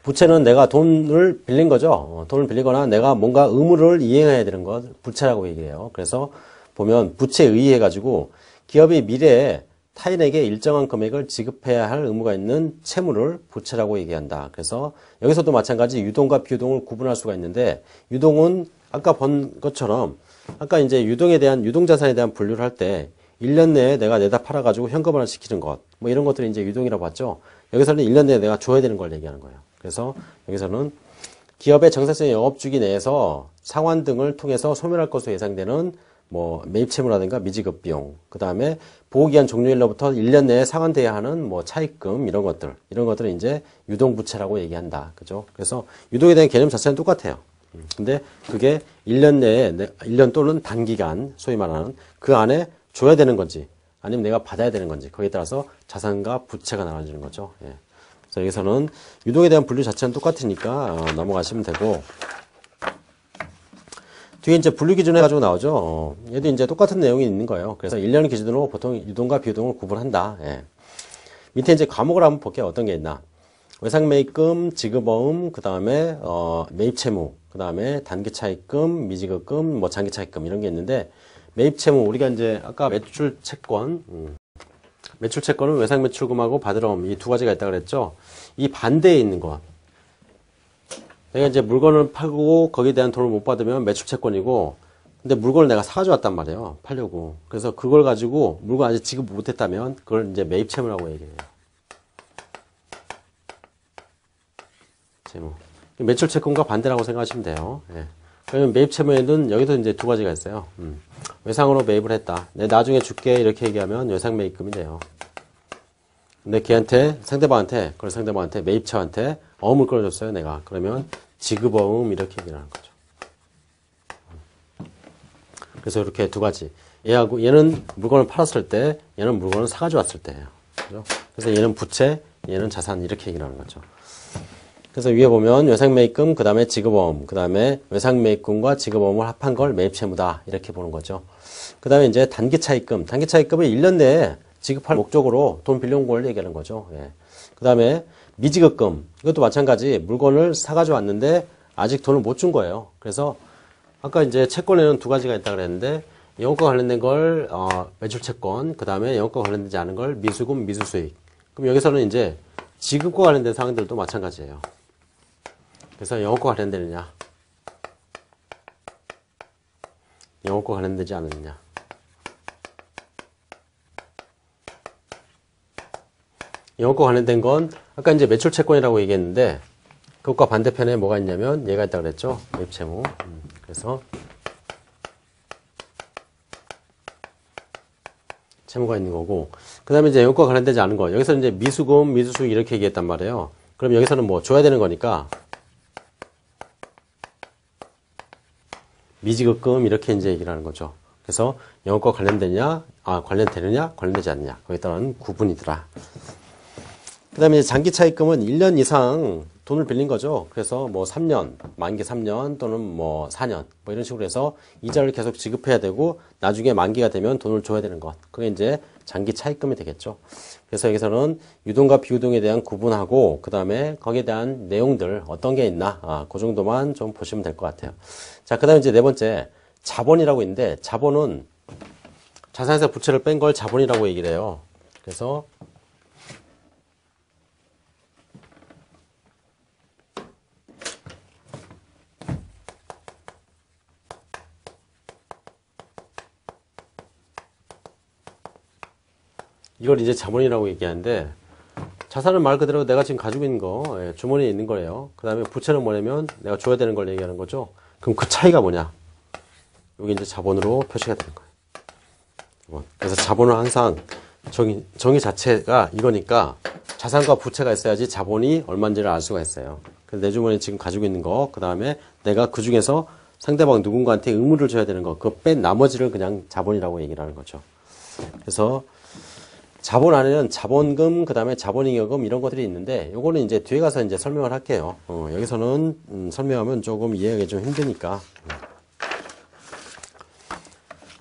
부채는 내가 돈을 빌린 거죠. 돈을 빌리거나 내가 뭔가 의무를 이행해야 되는 것, 부채라고 얘기해요. 그래서 보면 부채에 의해가지고 기업이 미래에 타인에게 일정한 금액을 지급해야 할 의무가 있는 채무를 부채라고 얘기한다. 그래서 여기서도 마찬가지 유동과 비유동을 구분할 수가 있는데 유동은 아까 본 것처럼 아까 이제 유동자산에 대한 분류를 할 때 1년 내에 내가 내다 팔아가지고 현금화를 시키는 것, 뭐 이런 것들이 이제 유동이라고 봤죠. 여기서는 1년 내에 내가 줘야 되는 걸 얘기하는 거예요. 그래서 여기서는 기업의 정상적인 영업주기 내에서 상환 등을 통해서 소멸할 것으로 예상되는 뭐 매입채무라든가 미지급 비용, 그 다음에 보호기한 종료일로부터 1년 내에 상환돼야 하는 뭐 차입금 이런 것들을 이제 유동부채라고 얘기한다. 그죠? 그래서 유동에 대한 개념 자체는 똑같아요. 근데 그게 1년 내에 1년 또는 단기간 소위 말하는 그 안에 줘야 되는 건지 아니면 내가 받아야 되는 건지 거기에 따라서 자산과 부채가 나눠지는 거죠. 예. 그래서 여기서는 유동에 대한 분류 자체는 똑같으니까 넘어가시면 되고 뒤에 이제 분류 기준 해가지고 나오죠. 얘도 이제 똑같은 내용이 있는 거예요. 그래서 1년 기준으로 보통 유동과 비유동을 구분한다. 예. 밑에 이제 과목을 한번 볼게요. 어떤 게 있나. 외상매입금, 지급어음, 그 다음에 매입채무, 그 다음에 단기차입금, 미지급금, 뭐 장기차입금 이런 게 있는데 매입채무 우리가 이제 아까 매출채권 매출 채권은 외상 매출금하고 받으럼 이 두 가지가 있다 그랬죠. 이 반대에 있는 것. 내가 이제 물건을 팔고 거기에 대한 돈을 못 받으면 매출 채권이고, 근데 물건을 내가 사가지고 왔단 말이에요. 팔려고. 그래서 그걸 가지고 물건 아직 지급 못했다면 그걸 이제 매입 채무라고 얘기해요. 채무. 매출 채권과 반대라고 생각하시면 돼요. 예. 그러면 매입 채무에는 여기도 이제 두 가지가 있어요. 외상으로 매입을 했다. 내 나중에 줄게 이렇게 얘기하면 외상 매입금이 돼요. 근데 걔한테 상대방한테 매입처한테 어음을 끌어줬어요 내가. 그러면 지급어음 이렇게 얘기를 하는 거죠. 그래서 이렇게 두 가지. 얘하고 얘는 물건을 팔았을 때, 얘는 물건을 사가지고 왔을 때예요. 그죠? 그래서 얘는 부채, 얘는 자산 이렇게 얘기를 하는 거죠. 그래서 위에 보면 외상매입금, 그 다음에 지급어음, 그 다음에 외상매입금과 지급어음을 합한 걸 매입채무다 이렇게 보는 거죠. 그 다음에 이제 단기차입금, 단기차입금은 1년 내에 지급할 목적으로 돈 빌려온 걸 얘기하는 거죠. 예. 그 다음에 미지급금, 이것도 마찬가지. 물건을 사가지고 왔는데 아직 돈을 못 준 거예요. 그래서 아까 이제 채권에는 두 가지가 있다 그랬는데 영업과 관련된 걸 매출채권, 그 다음에 영업과 관련되지 않은 걸 미수금, 미수수익. 그럼 여기서는 이제 지급과 관련된 사항들도 마찬가지예요. 그래서 영업과 관련되느냐, 영업과 관련되지 않느냐. 영업과 관련된 건 아까 이제 매출채권이라고 얘기했는데 그것과 반대편에 뭐가 있냐면 얘가 있다고 그랬죠. 매입채무. 그래서 채무가 있는 거고, 그 다음에 이제 영업과 관련되지 않은 거. 여기서 이제 미수금, 미수수익 이렇게 얘기했단 말이에요. 그럼 여기서는 뭐 줘야 되는 거니까 미지급금 이렇게 이제 얘기를 하는 거죠. 그래서 영업과 관련되냐, 관련되느냐, 관련되지 않느냐. 거기에 따른 구분이더라. 그 다음에 장기차입금은 1년 이상 돈을 빌린 거죠. 그래서 뭐 3년, 만기 3년 또는 뭐 4년 뭐 이런 식으로 해서 이자를 계속 지급해야 되고 나중에 만기가 되면 돈을 줘야 되는 것. 그게 이제 장기차입금이 되겠죠. 그래서 여기서는 유동과 비유동에 대한 구분하고 그 다음에 거기에 대한 내용들 어떤 게 있나 그 정도만 좀 보시면 될 것 같아요. 자, 그 다음에 이제 네 번째 자본이라고 있는데 자본은 자산에서 부채를 뺀 걸 자본이라고 얘기를 해요. 그래서 이걸 이제 자본이라고 얘기하는데 자산은 말 그대로 내가 지금 가지고 있는 거, 주머니에 있는 거예요. 그 다음에 부채는 뭐냐면 내가 줘야 되는 걸 얘기하는 거죠. 그럼 그 차이가 뭐냐? 여기 이제 자본으로 표시가 되는 거예요. 그래서 자본은 항상 정의 자체가 이거니까 자산과 부채가 있어야지 자본이 얼마인지를 알 수가 있어요. 그래서 내 주머니에 지금 가지고 있는 거, 그 다음에 내가 그 중에서 상대방 누군가한테 의무를 줘야 되는 거, 그 뺀 나머지를 그냥 자본이라고 얘기를 하는 거죠. 그래서 자본 안에는 자본금, 그 다음에 자본잉여금 이런 것들이 있는데 요거는 이제 뒤에 가서 이제 설명을 할게요. 여기서는 설명하면 조금 이해하기 좀 힘드니까.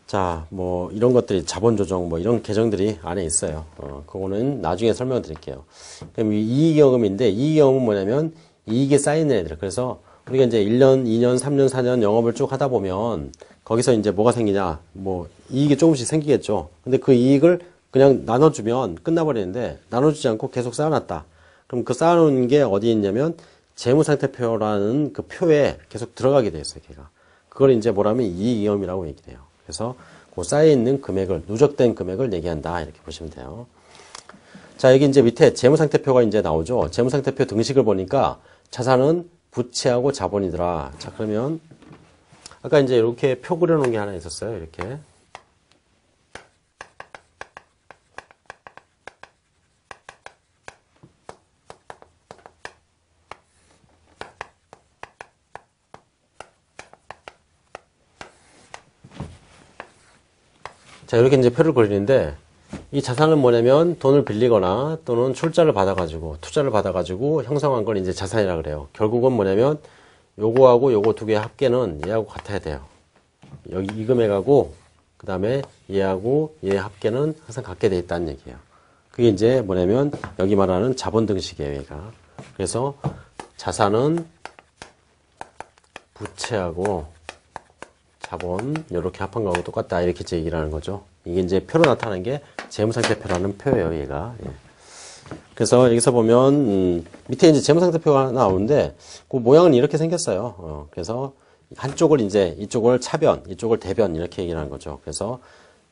자, 뭐 이런 것들이 자본조정 뭐 이런 계정들이 안에 있어요. 그거는 나중에 설명을 드릴게요. 그럼 이익잉여금인데 이익잉여금은 뭐냐면 이익이 쌓이는 애들. 그래서 우리가 이제 1년, 2년, 3년, 4년 영업을 쭉 하다 보면 거기서 이제 뭐가 생기냐, 뭐 이익이 조금씩 생기겠죠. 근데 그 이익을 그냥 나눠주면 끝나버리는데 나눠주지 않고 계속 쌓아놨다. 그럼 그 쌓아놓은 게 어디에 있냐면 재무상태표라는 그 표에 계속 들어가게 돼 있어요. 걔가. 그걸 이제 뭐라면 이익잉여금이라고 얘기해요. 그래서 그 쌓여있는 금액을, 누적된 금액을 얘기한다. 이렇게 보시면 돼요. 자, 여기 이제 밑에 재무상태표가 이제 나오죠. 재무상태표 등식을 보니까 자산은 부채하고 자본이더라. 자, 그러면 아까 이제 이렇게 표 그려놓은 게 하나 있었어요. 이렇게. 자, 이렇게 이제 표를 그리는데 이 자산은 뭐냐면 돈을 빌리거나 또는 출자를 받아가지고 투자를 받아가지고 형성한 걸 이제 자산이라 그래요. 결국은 뭐냐면 요거하고 요거 두 개의 합계는 얘하고 같아야 돼요. 여기 이 금액하고 그 다음에 얘하고 얘의 합계는 항상 같게 돼 있다는 얘기예요. 그게 이제 뭐냐면 여기 말하는 자본 등식이에요, 얘가. 그래서 자산은 부채하고 자본 이렇게 합한 거하고 똑같다 이렇게 이제 얘기를 하는 거죠. 이게 이제 표로 나타나는 게 재무상태표라는 표예요, 얘가. 예. 그래서 여기서 보면 밑에 이제 재무상태표가 나오는데 그 모양은 이렇게 생겼어요. 그래서 한쪽을 이제 이쪽을 차변, 이쪽을 대변 이렇게 얘기를 하는 거죠. 그래서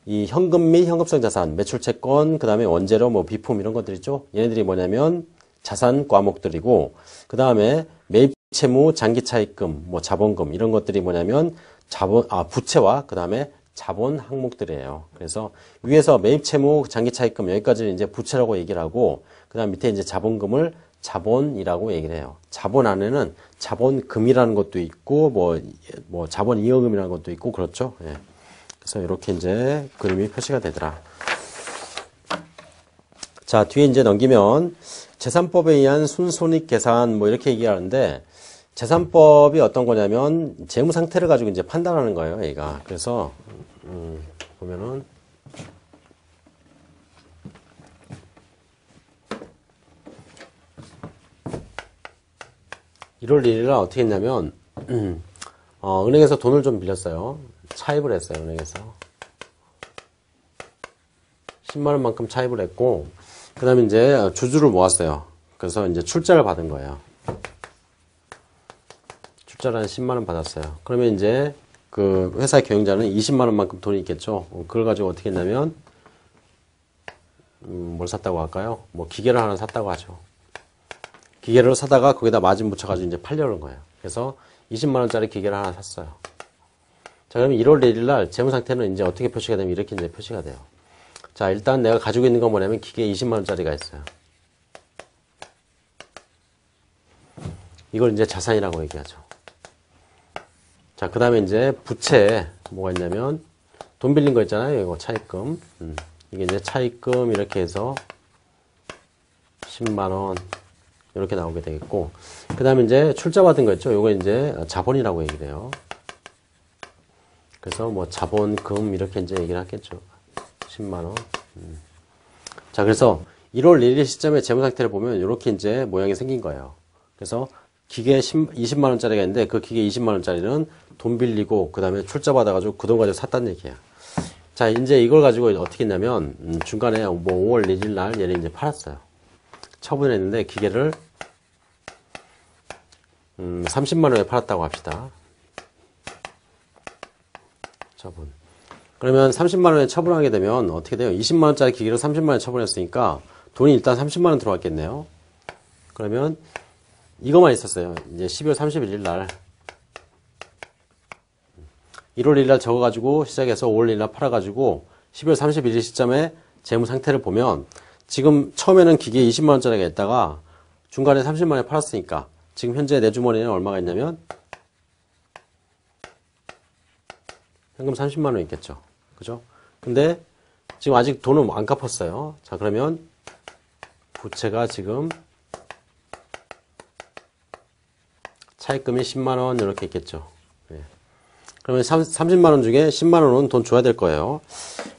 이 현금 및 현금성 자산, 매출채권, 그 다음에 원재료, 뭐 비품 이런 것들 있죠. 얘네들이 뭐냐면 자산 과목들이고, 그 다음에 매입 채무, 장기 차입금, 뭐 자본금 이런 것들이 뭐냐면 부채와 그 다음에 자본 항목들이에요. 그래서 위에서 매입 채무, 장기 차입금 여기까지는 이제 부채라고 얘기를 하고, 그 다음 밑에 이제 자본금을 자본이라고 얘기를 해요. 자본 안에는 자본금이라는 것도 있고, 뭐 자본 이어금이라는 것도 있고, 그렇죠. 예. 그래서 이렇게 이제 그림이 표시가 되더라. 자, 뒤에 이제 넘기면 재산법에 의한 순손익 계산 뭐 이렇게 얘기하는데, 재산법이 어떤 거냐면 재무 상태를 가지고 이제 판단하는 거예요, 얘가. 그래서 보면은 1월 1일 날 어떻게 했냐면 은행에서 돈을 좀 빌렸어요. 차입을 했어요, 은행에서. 10만 원만큼 차입을 했고, 그 다음에 이제 주주를 모았어요. 그래서 이제 출자를 받은 거예요. 출자를 한 10만 원 받았어요. 그러면 이제 그 회사의 경영자는 20만 원만큼 돈이 있겠죠. 그걸 가지고 어떻게 했냐면 뭘 샀다고 할까요? 뭐 기계를 하나 샀다고 하죠. 기계를 사다가 거기다 마진 붙여가지고 이제 팔려는 거예요. 그래서 20만 원짜리 기계를 하나 샀어요. 자, 그러면 1월 1일 날 재무 상태는 이제 어떻게 표시가 되면 이렇게 이제 표시가 돼요. 자, 일단 내가 가지고 있는 건 뭐냐면 기계에 20만 원짜리가 있어요. 이걸 이제 자산이라고 얘기하죠. 자, 그 다음에 이제 부채 뭐가 있냐면 돈 빌린 거 있잖아요. 이거 차입금. 이게 이제 차입금 이렇게 해서 10만 원 이렇게 나오게 되겠고, 그 다음에 이제 출자 받은 거 있죠. 요거 이제 자본이라고 얘기를 해요. 그래서 뭐 자본금 이렇게 이제 얘기를 하겠죠. 10만 원. 자, 그래서 1월 1일 시점의 재무 상태를 보면 이렇게 이제 모양이 생긴 거예요. 그래서 기계 20만 원짜리가 있는데 그 기계 20만 원짜리는 돈 빌리고 그 다음에 출자 받아가지고 그 돈 가지고 샀다는 얘기야. 자, 이제 이걸 가지고 어떻게 했냐면 중간에 뭐 5월 1일 날 얘를 이제 팔았어요. 처분했는데 기계를 30만 원에 팔았다고 합시다. 처분. 그러면 30만 원에 처분하게 되면 어떻게 돼요? 20만 원짜리 기계를 30만 원에 처분했으니까 돈이 일단 30만 원 들어왔겠네요. 그러면 이것만 있었어요. 이제 12월 31일 날 1월 1일 날 적어가지고 시작해서 5월 1일 날 팔아가지고 12월 31일 시점에 재무 상태를 보면 지금 처음에는 기계에 20만 원짜리가 있다가 중간에 30만 원에 팔았으니까 지금 현재 내 주머니에는 얼마가 있냐면 현금 30만 원 있겠죠. 그죠? 근데 지금 아직 돈은 안 갚았어요. 자, 그러면 부채가 지금 차입금이 10만 원 이렇게 있겠죠. 예. 그러면 30만 원 중에 10만 원은 돈 줘야 될 거예요.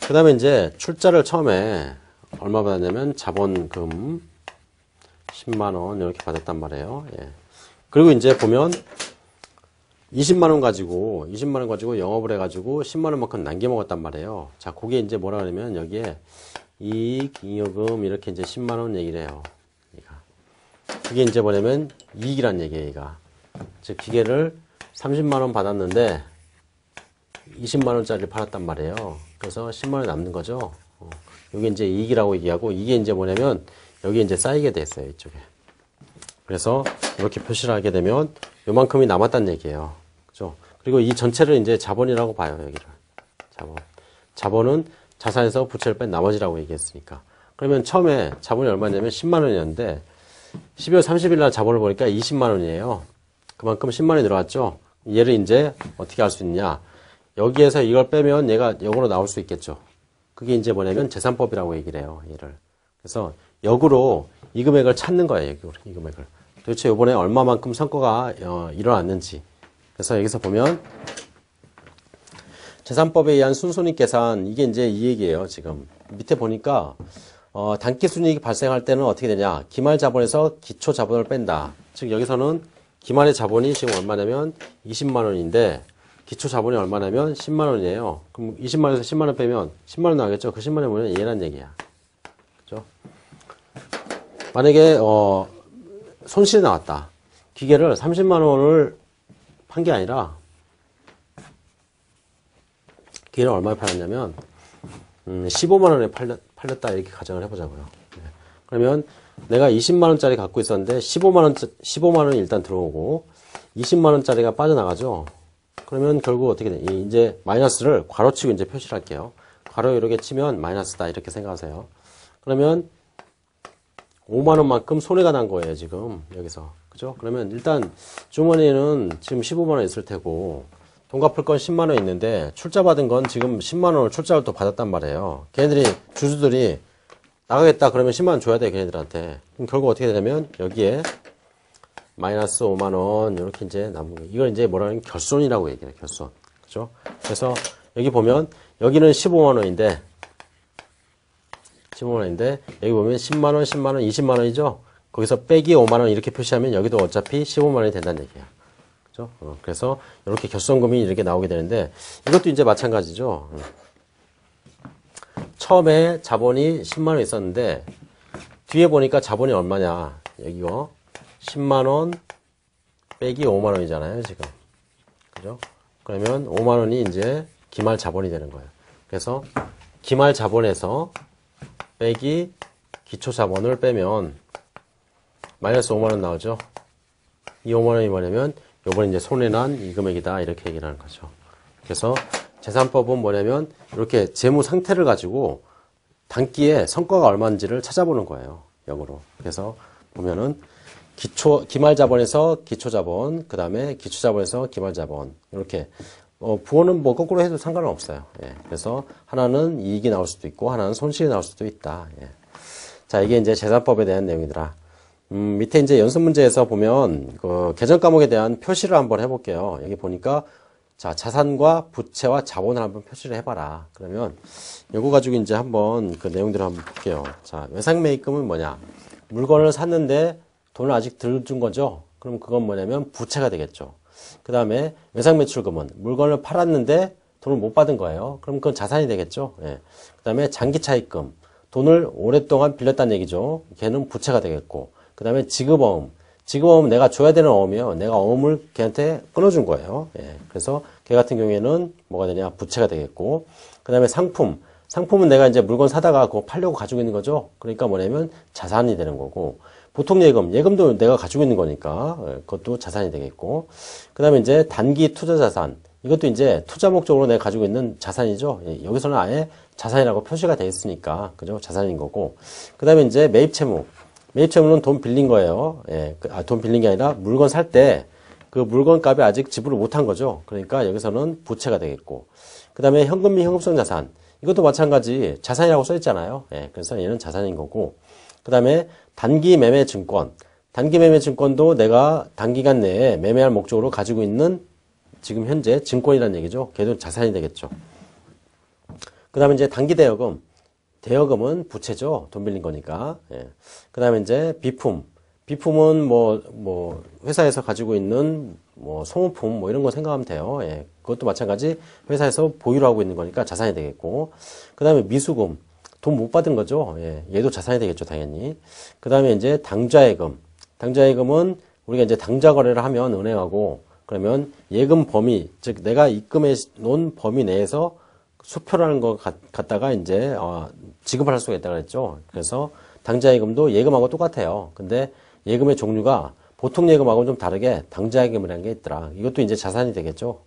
그 다음에 이제 출자를 처음에 얼마 받았냐면 자본금 10만 원 이렇게 받았단 말이에요. 예. 그리고 이제 보면 20만 원 가지고 영업을 해가지고 10만 원만큼 남겨 먹었단 말이에요. 자, 그게 이제 뭐라 그러면 여기에 이익, 잉여금 이렇게 이제 10만 원 얘기를 해요. 그게 이제 뭐냐면 이익이란 얘기예요, 얘가. 즉 기계를 30만 원 받았는데 20만 원짜리를 팔았단 말이에요. 그래서 10만 원 남는 거죠. 이게 이제 이익이라고 얘기하고, 이게 이제 뭐냐면 여기 이제 쌓이게 됐어요, 이쪽에. 그래서 이렇게 표시를 하게 되면 요만큼이 남았다는 얘기예요. 그죠? 그리고 이 전체를 이제 자본이라고 봐요, 여기를. 자본. 자본은 자산에서 부채를 뺀 나머지라고 얘기했으니까. 그러면 처음에 자본이 얼마냐면 10만 원이었는데 12월 30일 날 자본을 보니까 20만 원이에요. 그만큼 10만 원이 들어왔죠. 얘를 이제 어떻게 할 수 있냐? 여기에서 이걸 빼면 얘가 역으로 나올 수 있겠죠. 그게 이제 뭐냐면 재산법이라고 얘기를 해요, 얘를. 그래서 역으로 이 금액을 찾는 거예요, 역으로 이 금액을. 도대체 이번에 얼마만큼 성과가 일어났는지. 그래서 여기서 보면 재산법에 의한 순손익 계산, 이게 이제 이 얘기예요, 지금. 밑에 보니까 단기 순이익이 발생할 때는 어떻게 되냐? 기말 자본에서 기초 자본을 뺀다. 즉 여기서는 기말의 자본이 지금 얼마냐면 20만 원인데 기초 자본이 얼마냐면 10만 원이에요. 그럼 20만 원에서 10만 원 빼면 10만 원 나오겠죠? 그 10만 원이 뭐냐? 얘란 얘기야. 그죠? 만약에, 손실이 나왔다. 기계를 30만 원을 판 게 아니라, 기계를 얼마에 팔았냐면, 15만 원에 팔렸다. 이렇게 가정을 해보자고요. 네. 그러면 내가 20만 원짜리 갖고 있었는데, 15만 원이 일단 들어오고, 20만 원짜리가 빠져나가죠? 그러면 결국 어떻게 돼? 이제 마이너스를 괄호치고 이제 표시를 할게요. 괄호 이렇게 치면 마이너스다. 이렇게 생각하세요. 그러면 5만 원만큼 손해가 난 거예요, 지금. 여기서. 그죠? 그러면 일단 주머니에는 지금 15만 원 있을 테고, 돈 갚을 건 10만 원 있는데, 출자 받은 건 지금 10만 원을 출자를 또 받았단 말이에요. 걔네들이, 주주들이 나가겠다. 그러면 10만 원 줘야 돼, 걔네들한테. 그럼 결국 어떻게 되냐면, 여기에 마이너스 5만 원, 이렇게 이제 남은 거예요. 이걸 이제 뭐라는 결손이라고 얘기해요, 결손. 그죠? 그래서 여기 보면, 여기는 15만 원인데, 15만 원인데, 여기 보면 10만 원, 10만 원, 20만 원이죠? 거기서 빼기 5만 원 이렇게 표시하면 여기도 어차피 15만 원이 된다는 얘기야. 그죠? 그래서 이렇게 결손금이 이렇게 나오게 되는데, 이것도 이제 마찬가지죠. 처음에 자본이 10만 원 있었는데, 뒤에 보니까 자본이 얼마냐. 여기가 10만 원 빼기 5만 원이잖아요, 지금. 그죠? 그러면 5만 원이 이제 기말 자본이 되는 거예요. 그래서 기말 자본에서 빼기 기초 자본을 빼면 마이너스 5만 원 나오죠. 이 5만 원이 뭐냐면 요번에 이제 손해난 이 금액이다 이렇게 얘기를 하는 거죠. 그래서 재산법은 뭐냐면 이렇게 재무 상태를 가지고 단기에 성과가 얼마인지를 찾아보는 거예요. 역으로. 그래서 보면은 기말 자본에서 기초 자본, 그 다음에 기초 자본에서 기말 자본 이렇게 부호는 뭐 거꾸로 해도 상관은 없어요. 예. 그래서 하나는 이익이 나올 수도 있고 하나는 손실이 나올 수도 있다. 예. 자, 이게 이제 재산법에 대한 내용이더라. 밑에 이제 연습 문제에서 보면 그 계정 과목에 대한 표시를 한번 해볼게요. 여기 보니까 자, 자산과 부채와 자본을 한번 표시를 해봐라. 그러면 요거 가지고 이제 한번 그 내용들을 한번 볼게요. 자, 외상매입금은 뭐냐? 물건을 샀는데 돈을 아직 덜 준 거죠? 그럼 그건 뭐냐면 부채가 되겠죠. 그 다음에 외상매출금은 물건을 팔았는데 돈을 못 받은 거예요. 그럼 그건 자산이 되겠죠. 예. 그 다음에 장기차입금, 돈을 오랫동안 빌렸다는 얘기죠. 걔는 부채가 되겠고, 그 다음에 지급어음, 지급어음은 내가 줘야 되는 어음이에요. 내가 어음을 걔한테 끊어준 거예요. 예. 그래서 걔 같은 경우에는 뭐가 되냐? 부채가 되겠고, 그 다음에 상품, 상품은 내가 이제 물건 사다가 그거 팔려고 가지고 있는 거죠. 그러니까 뭐냐면 자산이 되는 거고, 보통 예금, 예금도 내가 가지고 있는 거니까 그것도 자산이 되겠고, 그 다음에 이제 단기 투자 자산, 이것도 이제 투자 목적으로 내가 가지고 있는 자산이죠. 여기서는 아예 자산이라고 표시가 되어 있으니까, 그죠? 자산인 거고, 그 다음에 이제 매입 채무, 매입 채무는 돈 빌린 거예요. 예, 돈 빌린 게 아니라 물건 살 때 그 물건 값에 아직 지불을 못한 거죠. 그러니까 여기서는 부채가 되겠고, 그 다음에 현금 및 현금성 자산, 이것도 마찬가지 자산이라고 써 있잖아요. 예, 그래서 얘는 자산인 거고, 그 다음에 단기 매매 증권, 단기 매매 증권도 내가 단기간 내에 매매할 목적으로 가지고 있는 지금 현재 증권이라는 얘기죠. 걔도 자산이 되겠죠. 그 다음에 이제 단기 대여금, 대여금은 부채죠. 돈 빌린 거니까. 예. 그 다음에 이제 비품, 비품은 뭐 회사에서 가지고 있는 뭐 소모품 뭐 이런 거 생각하면 돼요. 예. 그것도 마찬가지 회사에서 보유를 하고 있는 거니까 자산이 되겠고, 그 다음에 미수금, 돈 못 받은 거죠. 예, 얘도 자산이 되겠죠, 당연히. 그 다음에 이제 당좌예금. 당좌예금은 우리가 이제 당좌 거래를 하면 은행하고, 그러면 예금 범위, 즉 내가 입금해 놓은 범위 내에서 수표라는 거 갖다가 이제 지급을 할 수가 있다고 그랬죠. 그래서 당좌예금도 예금하고 똑같아요. 근데 예금의 종류가 보통 예금하고는 좀 다르게 당좌예금이라는 게 있더라. 이것도 이제 자산이 되겠죠.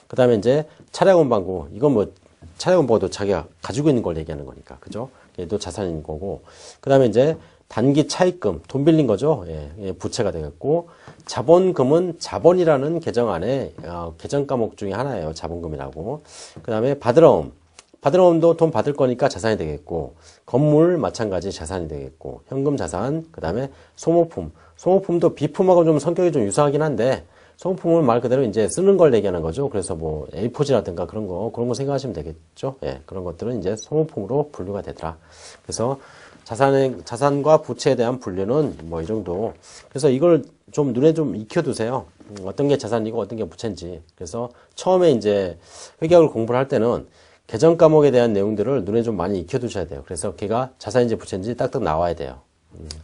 그 다음에 이제 차량운반구, 이건 뭐 차량운반구도 자기가 가지고 있는 걸 얘기하는 거니까, 그죠? 얘도 자산인 거고, 그 다음에 이제 단기 차입금, 돈 빌린 거죠. 예, 부채가 되겠고, 자본금은 자본이라는 계정 안에 계정 과목 중에 하나예요. 자본금이라고. 그 다음에 받으러움, 받으러움도 돈 받을 거니까 자산이 되겠고, 건물 마찬가지 자산이 되겠고, 현금 자산, 그 다음에 소모품, 소모품도 비품하고 좀 성격이 좀 유사하긴 한데, 소모품은 말 그대로 이제 쓰는 걸 얘기하는 거죠. 그래서 뭐 A4지라든가 그런 거 생각하시면 되겠죠. 예, 그런 것들은 이제 소모품으로 분류가 되더라. 그래서 자산과 부채에 대한 분류는 뭐 이 정도. 그래서 이걸 좀 눈에 좀 익혀두세요. 어떤 게 자산이고 어떤 게 부채인지. 그래서 처음에 이제 회계학을 공부를 할 때는 계정 과목에 대한 내용들을 눈에 좀 많이 익혀두셔야 돼요. 그래서 걔가 자산인지 부채인지 딱딱 나와야 돼요.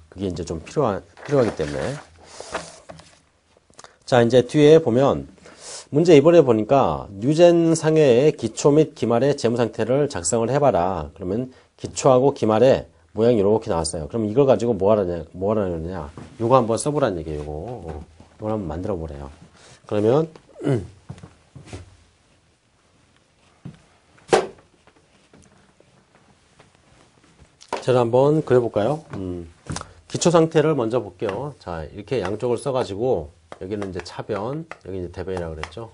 그게 이제 좀 필요하기 때문에. 자, 이제 뒤에 보면 문제 이번에 보니까 뉴젠 상회의 기초 및 기말의 재무 상태를 작성을 해봐라. 그러면 기초하고 기말의 모양이 이렇게 나왔어요. 그럼 이걸 가지고 뭐 하라냐? 요거 한번 써보라는 얘기예요. 요거 한번 만들어 보래요. 그러면 제가 한번 그려볼까요? 기초 상태를 먼저 볼게요. 자, 이렇게 양쪽을 써가지고 여기는 이제 차변, 여기 이제 대변이라고 그랬죠.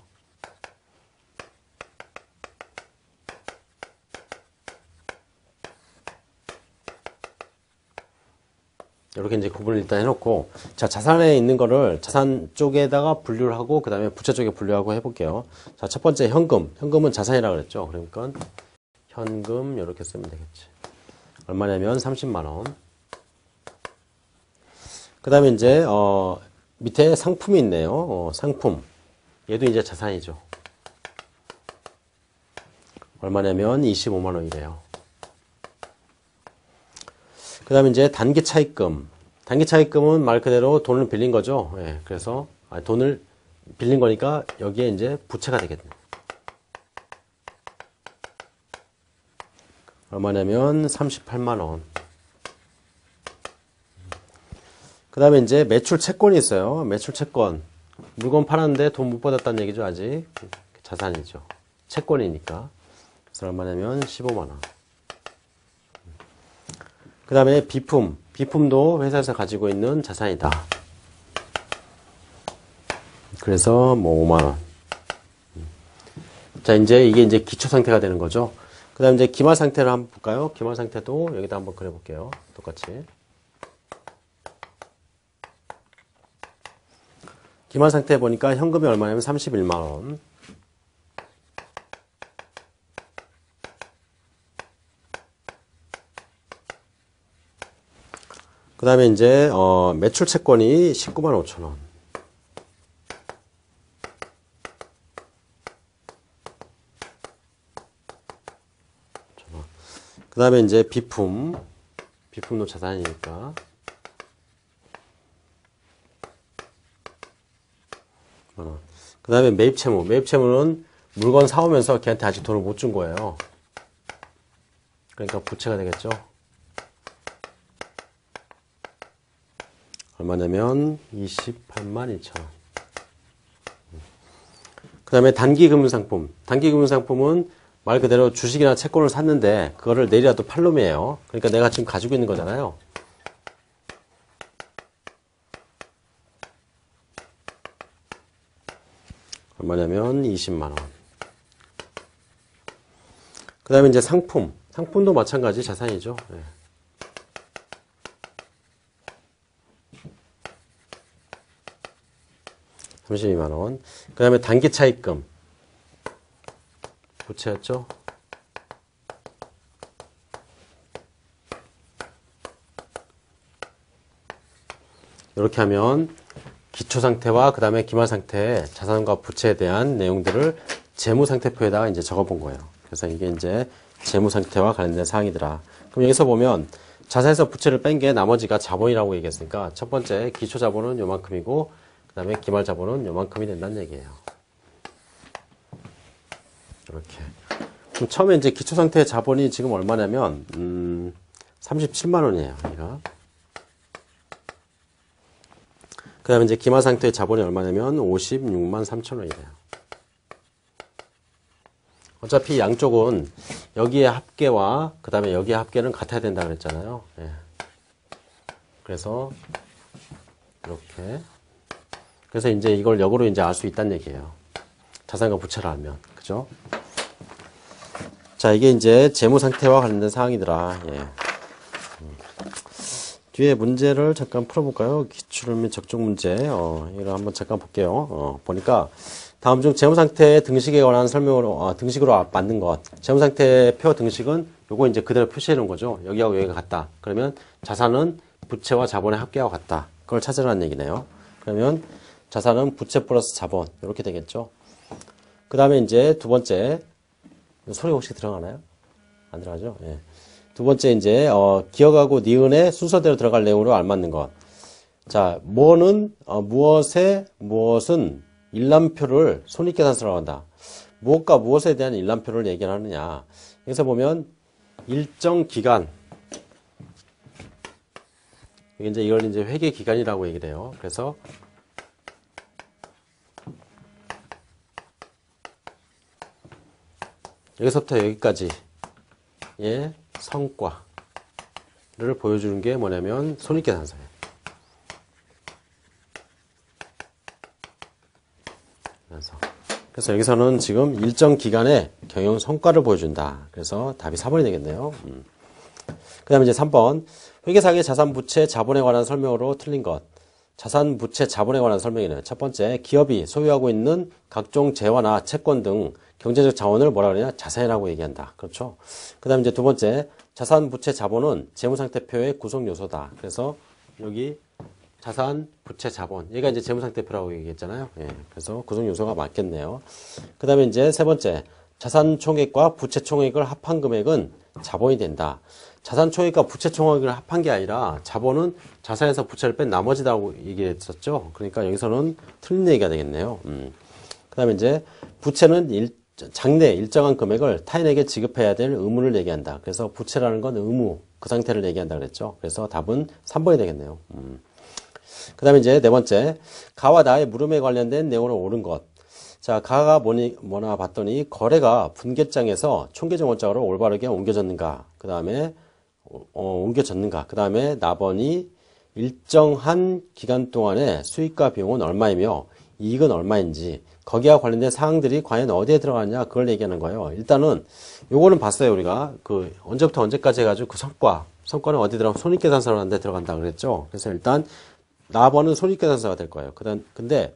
이렇게 이제 구분을 일단 해놓고, 자, 자산에 있는 거를 자산 쪽에다가 분류를 하고, 그 다음에 부채 쪽에 분류하고 해볼게요. 자, 첫 번째 현금. 현금은 자산이라고 그랬죠. 그러니까 현금 이렇게 쓰면 되겠지. 얼마냐면 30만원. 그 다음에 이제, 밑에 상품이 있네요. 상품. 얘도 이제 자산이죠. 얼마냐면 25만원이래요. 그 다음에 이제 단기 차입금. 단기 차입금은 말 그대로 돈을 빌린 거죠. 예, 그래서 돈을 빌린 거니까 여기에 이제 부채가 되겠네. 얼마냐면 38만원. 그 다음에 이제 매출 채권이 있어요. 매출 채권. 물건 팔았는데 돈 못 받았다는 얘기죠. 아직. 자산이죠. 채권이니까. 그래서 얼마냐면 15만원. 그 다음에 비품. 비품도 회사에서 가지고 있는 자산이다. 그래서 뭐 5만원. 자, 이게 이제 기초 상태가 되는 거죠. 그 다음에 이제 기말 상태를 한번 볼까요? 기말 상태도 여기다 한번 그려볼게요. 똑같이. 기말 상태 보니까 현금이 얼마냐면 31만원. 그 다음에 이제, 매출 채권이 19만 5천원. 그 다음에 이제 비품도 자산이니까. 그 다음에 매입채무. 매입채무는 물건 사오면서 걔한테 아직 돈을 못 준 거예요. 그러니까 부채가 되겠죠. 얼마냐면 28만 2천원. 그 다음에 단기금융상품. 단기금융상품은 말 그대로 주식이나 채권을 샀는데 그거를 내일이라도 팔 놈이에요. 그러니까 내가 지금 가지고 있는 거잖아요. 얼마냐면 20만원. 그 다음에 이제 상품. 상품도 마찬가지 자산이죠. 네. 네. 32만원. 그 다음에 단기 차입금. 부채였죠? 이렇게 하면 기초 상태와 그 다음에 기말 상태의 자산과 부채에 대한 내용들을 재무 상태표에다가 이제 적어 본 거예요. 그래서 이게 이제 재무 상태와 관련된 사항이더라. 그럼 여기서 보면 자산에서 부채를 뺀 게 나머지가 자본이라고 얘기했으니까 첫 번째 기초 자본은 요만큼이고 그 다음에 기말 자본은 요만큼이 된다는 얘기예요. 이렇게. 그럼 처음에 이제 기초 상태의 자본이 지금 얼마냐면 37만 원이에요. 얘가. 그 다음에 이제 기말 상태의 자본이 얼마냐면 56만 3천 원이래요. 어차피 양쪽은 여기에 합계와 그 다음에 여기에 합계는 같아야 된다 그랬잖아요. 예. 그래서 이렇게. 그래서 이제 이걸 역으로 이제 알 수 있다는 얘기예요. 자산과 부채를 알면. 그죠? 자, 이게 이제 재무 상태와 관련된 사항이더라. 예. 뒤에 문제를 잠깐 풀어볼까요? 기출 및 적중 문제. 이걸 한번 잠깐 볼게요. 보니까 다음 중 재무상태 등식에 관한 설명으로, 등식으로 만든 것. 재무상태 표 등식은 요거 이제 그대로 표시해 놓은 거죠. 여기하고 여기가 같다. 그러면 자산은 부채와 자본의 합계와 같다. 그걸 찾으라는 얘기네요. 그러면 자산은 부채 플러스 자본. 이렇게 되겠죠. 그 다음에 이제 두 번째. 소리 혹시 들어가나요? 안 들어가죠? 예. 두 번째 이제, 기억하고 니은의 순서대로 들어갈 내용으로 알맞는 것. 자, 무엇은 일람표를 손익계산서라고 한다. 무엇과 무엇에 대한 일람표를 얘기하느냐. 여기서 보면 일정 기간. 이제 이걸 이제 회계 기간이라고 얘기를 해요. 그래서 여기서부터 여기까지의 성과를 보여주는 게 뭐냐면 손익계산서예요. 그래서 여기서는 지금 일정 기간의 경영 성과를 보여준다. 그래서 답이 4번이 되겠네요. 그 다음에 이제 3번. 회계상의 자산, 부채, 자본에 관한 설명으로 틀린 것. 자산, 부채, 자본에 관한 설명이네요. 첫 번째, 기업이 소유하고 있는 각종 재화나 채권 등 경제적 자원을 뭐라 그러냐? 자산이라고 얘기한다. 그렇죠? 그 다음에 이제 두 번째, 자산, 부채, 자본은 재무상태표의 구성 요소다. 그래서 여기 자산, 부채, 자본. 얘가 이제 재무상태표라고 얘기했잖아요. 예, 그래서 구성 요소가 맞겠네요. 그 다음에 이제 세 번째, 자산 총액과 부채 총액을 합한 금액은 자본이 된다. 자산 총액과 부채 총액을 합한 게 아니라 자본은 자산에서 부채를 뺀 나머지다라고 얘기했었죠. 그러니까 여기서는 틀린 얘기가 되겠네요. 그 다음에 이제 부채는 장래 일정한 금액을 타인에게 지급해야 될 의무를 얘기한다. 그래서 부채라는 건 의무, 그 상태를 얘기한다 그랬죠. 그래서 답은 3번이 되겠네요. 그 다음에 이제 네 번째, 가와 나의 물음에 관련된 내용을 옳은 것. 자, 가가 뭐나 봤더니 거래가 분계장에서 총계정 원장으로 올바르게 옮겨졌는가. 그 다음에 옮겨졌는가. 그 다음에 나번이 일정한 기간 동안의 수익과 비용은 얼마이며 이익은 얼마인지 거기와 관련된 사항들이 과연 어디에 들어가냐 그걸 얘기하는 거예요. 일단은 요거는 봤어요. 우리가 그 언제부터 언제까지 해가지고 그 성과는 어디 들어가 손익계산서라는 데 들어간다 그랬죠. 그래서 일단 나번은 손익계산서가 될 거예요. 근데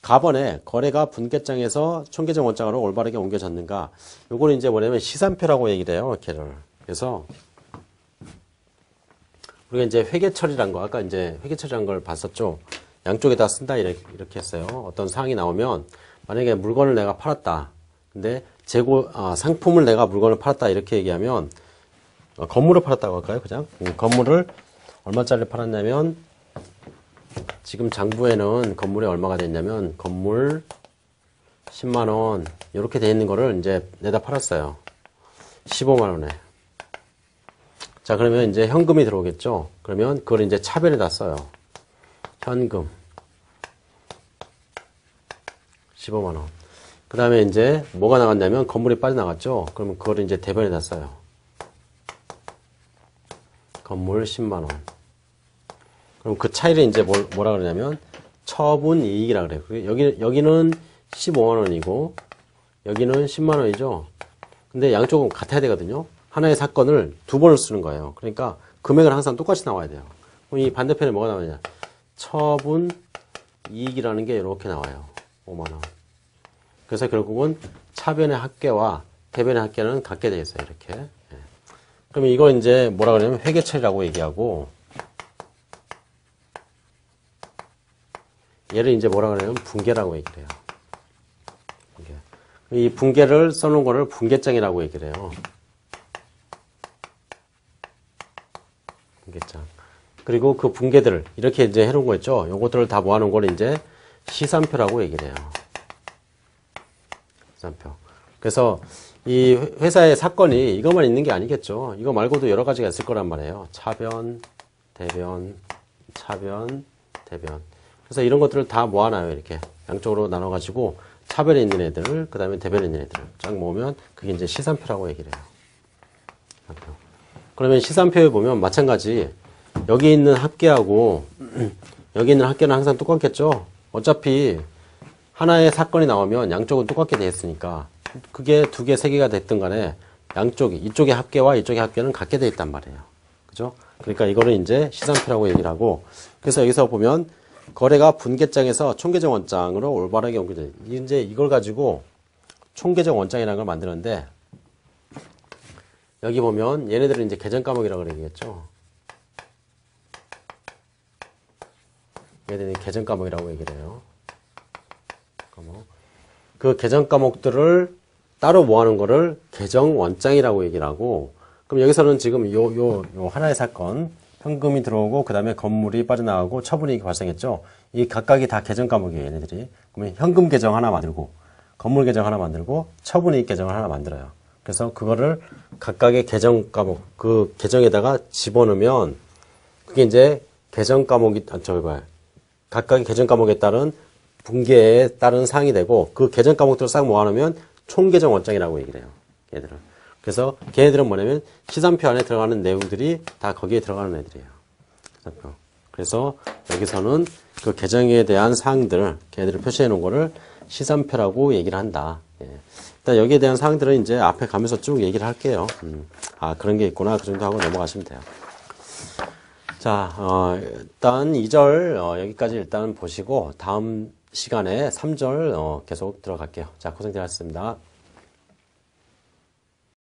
가번에 거래가 분계장에서 총계정 원장으로 올바르게 옮겨졌는가. 요거는 이제 뭐냐면 시산표라고 얘기를 해요. 걔를. 그래서 우리가 이제 회계처리란 거, 아까 이제 회계처리란 걸 봤었죠. 양쪽에다 쓴다 이렇게 했어요. 어떤 사항이 나오면 만약에 물건을 내가 팔았다. 근데 상품을 내가 물건을 팔았다 이렇게 얘기하면 건물을 팔았다고 할까요? 그냥 건물을 얼마짜리 팔았냐면 지금 장부에는 건물이 얼마가 됐냐면 건물 10만원 이렇게 돼 있는 거를 이제 내다 팔았어요. 15만원에. 자, 그러면 이제 현금이 들어오겠죠. 그러면 그걸 이제 차별에다 써요. 현금 15만원. 그 다음에 이제 뭐가 나갔냐면 건물이 빠져나갔죠. 그러면 그걸 이제 대변에다 써요. 건물 10만원. 그럼 그 차이를 이제 뭐라 그러냐면 처분 이익이라 그래요. 여기는 15만원이고 여기는 10만원이죠. 근데 양쪽은 같아야 되거든요. 하나의 사건을 두 번을 쓰는 거예요. 그러니까 금액은 항상 똑같이 나와야 돼요. 그럼 이 반대편에 뭐가 나오냐? 처분 이익이라는 게 이렇게 나와요. 5만원. 그래서 결국은 차변의 합계와 대변의 합계는 같게 되어 있어요. 이렇게. 예. 그러면 이걸 이제 뭐라 그러냐면 회계처리라고 얘기하고 얘를 이제 뭐라 그러냐면 분계라고 얘기를 해요. 분계. 이 분계를 써놓은 거를 분계장이라고 얘기를 해요. 분계장. 그리고 그 분계들을 이렇게 이제 해놓은 거 있죠. 요것들을 다 모아놓은 걸 이제 시산표라고 얘기를 해요. 시산표. 그래서 이 회사의 사건이 이것만 있는 게 아니겠죠. 이거 말고도 여러 가지가 있을 거란 말이에요. 차변, 대변, 차변, 대변. 그래서 이런 것들을 다 모아놔요. 이렇게 양쪽으로 나눠가지고 차변에 있는 애들, 그 다음에 대변에 있는 애들 쫙 모으면 그게 이제 시산표라고 얘기를 해요. 시산표. 그러면 시산표에 보면 마찬가지 여기 있는 합계하고 여기 있는 합계는 항상 똑같겠죠. 어차피 하나의 사건이 나오면 양쪽은 똑같게 돼 있으니까 그게 두 개, 세 개가 됐든 간에 양쪽이 이쪽의 합계와 이쪽의 합계는 같게 돼 있단 말이에요. 그죠? 그러니까 이거를 이제 시산표라고 얘기를 하고 그래서 여기서 보면 거래가 분계장에서 총계정 원장으로 올바르게 옮겨져. 이제 이걸 가지고 총계정 원장이라는 걸 만드는데, 여기 보면 얘네들은 이제 계정 과목이라고 얘기했죠. 얘네들은 계정 과목이라고 얘기를 해요. 그 계정 과목들을 따로 모아놓은 거를 계정 원장이라고 얘기를 하고, 그럼 여기서는 지금 요 하나의 사건, 현금이 들어오고 그 다음에 건물이 빠져나가고 처분이익이 발생했죠. 이 각각이 다 계정 과목이에요, 얘네들이. 그러면 현금 계정 하나 만들고 건물 계정 하나 만들고 처분이익 계정을 하나 만들어요. 그래서 그거를 각각의 계정 과목, 그 계정에다가 집어넣으면 그게 이제 계정 과목이, 각각의 계정 과목에 따른 분계에 따른 사항이 되고, 그 계정 과목들을 싹 모아놓으면 총계정 원장이라고 얘기를 해요, 얘들은. 그래서 걔네들은 뭐냐면 시산표 안에 들어가는 내용들이 다 거기에 들어가는 애들이에요. 시산표. 그래서 여기서는 그 계정에 대한 사항들, 걔네들을 표시해 놓은 거를 시산표라고 얘기를 한다. 예. 일단 여기에 대한 사항들은 이제 앞에 가면서 쭉 얘기를 할게요. 아, 그런 게 있구나. 그 정도 하고 넘어가시면 돼요. 자, 일단 2절 여기까지 일단 보시고 다음 시간에 3절 계속 들어갈게요. 자, 고생들 하셨습니다.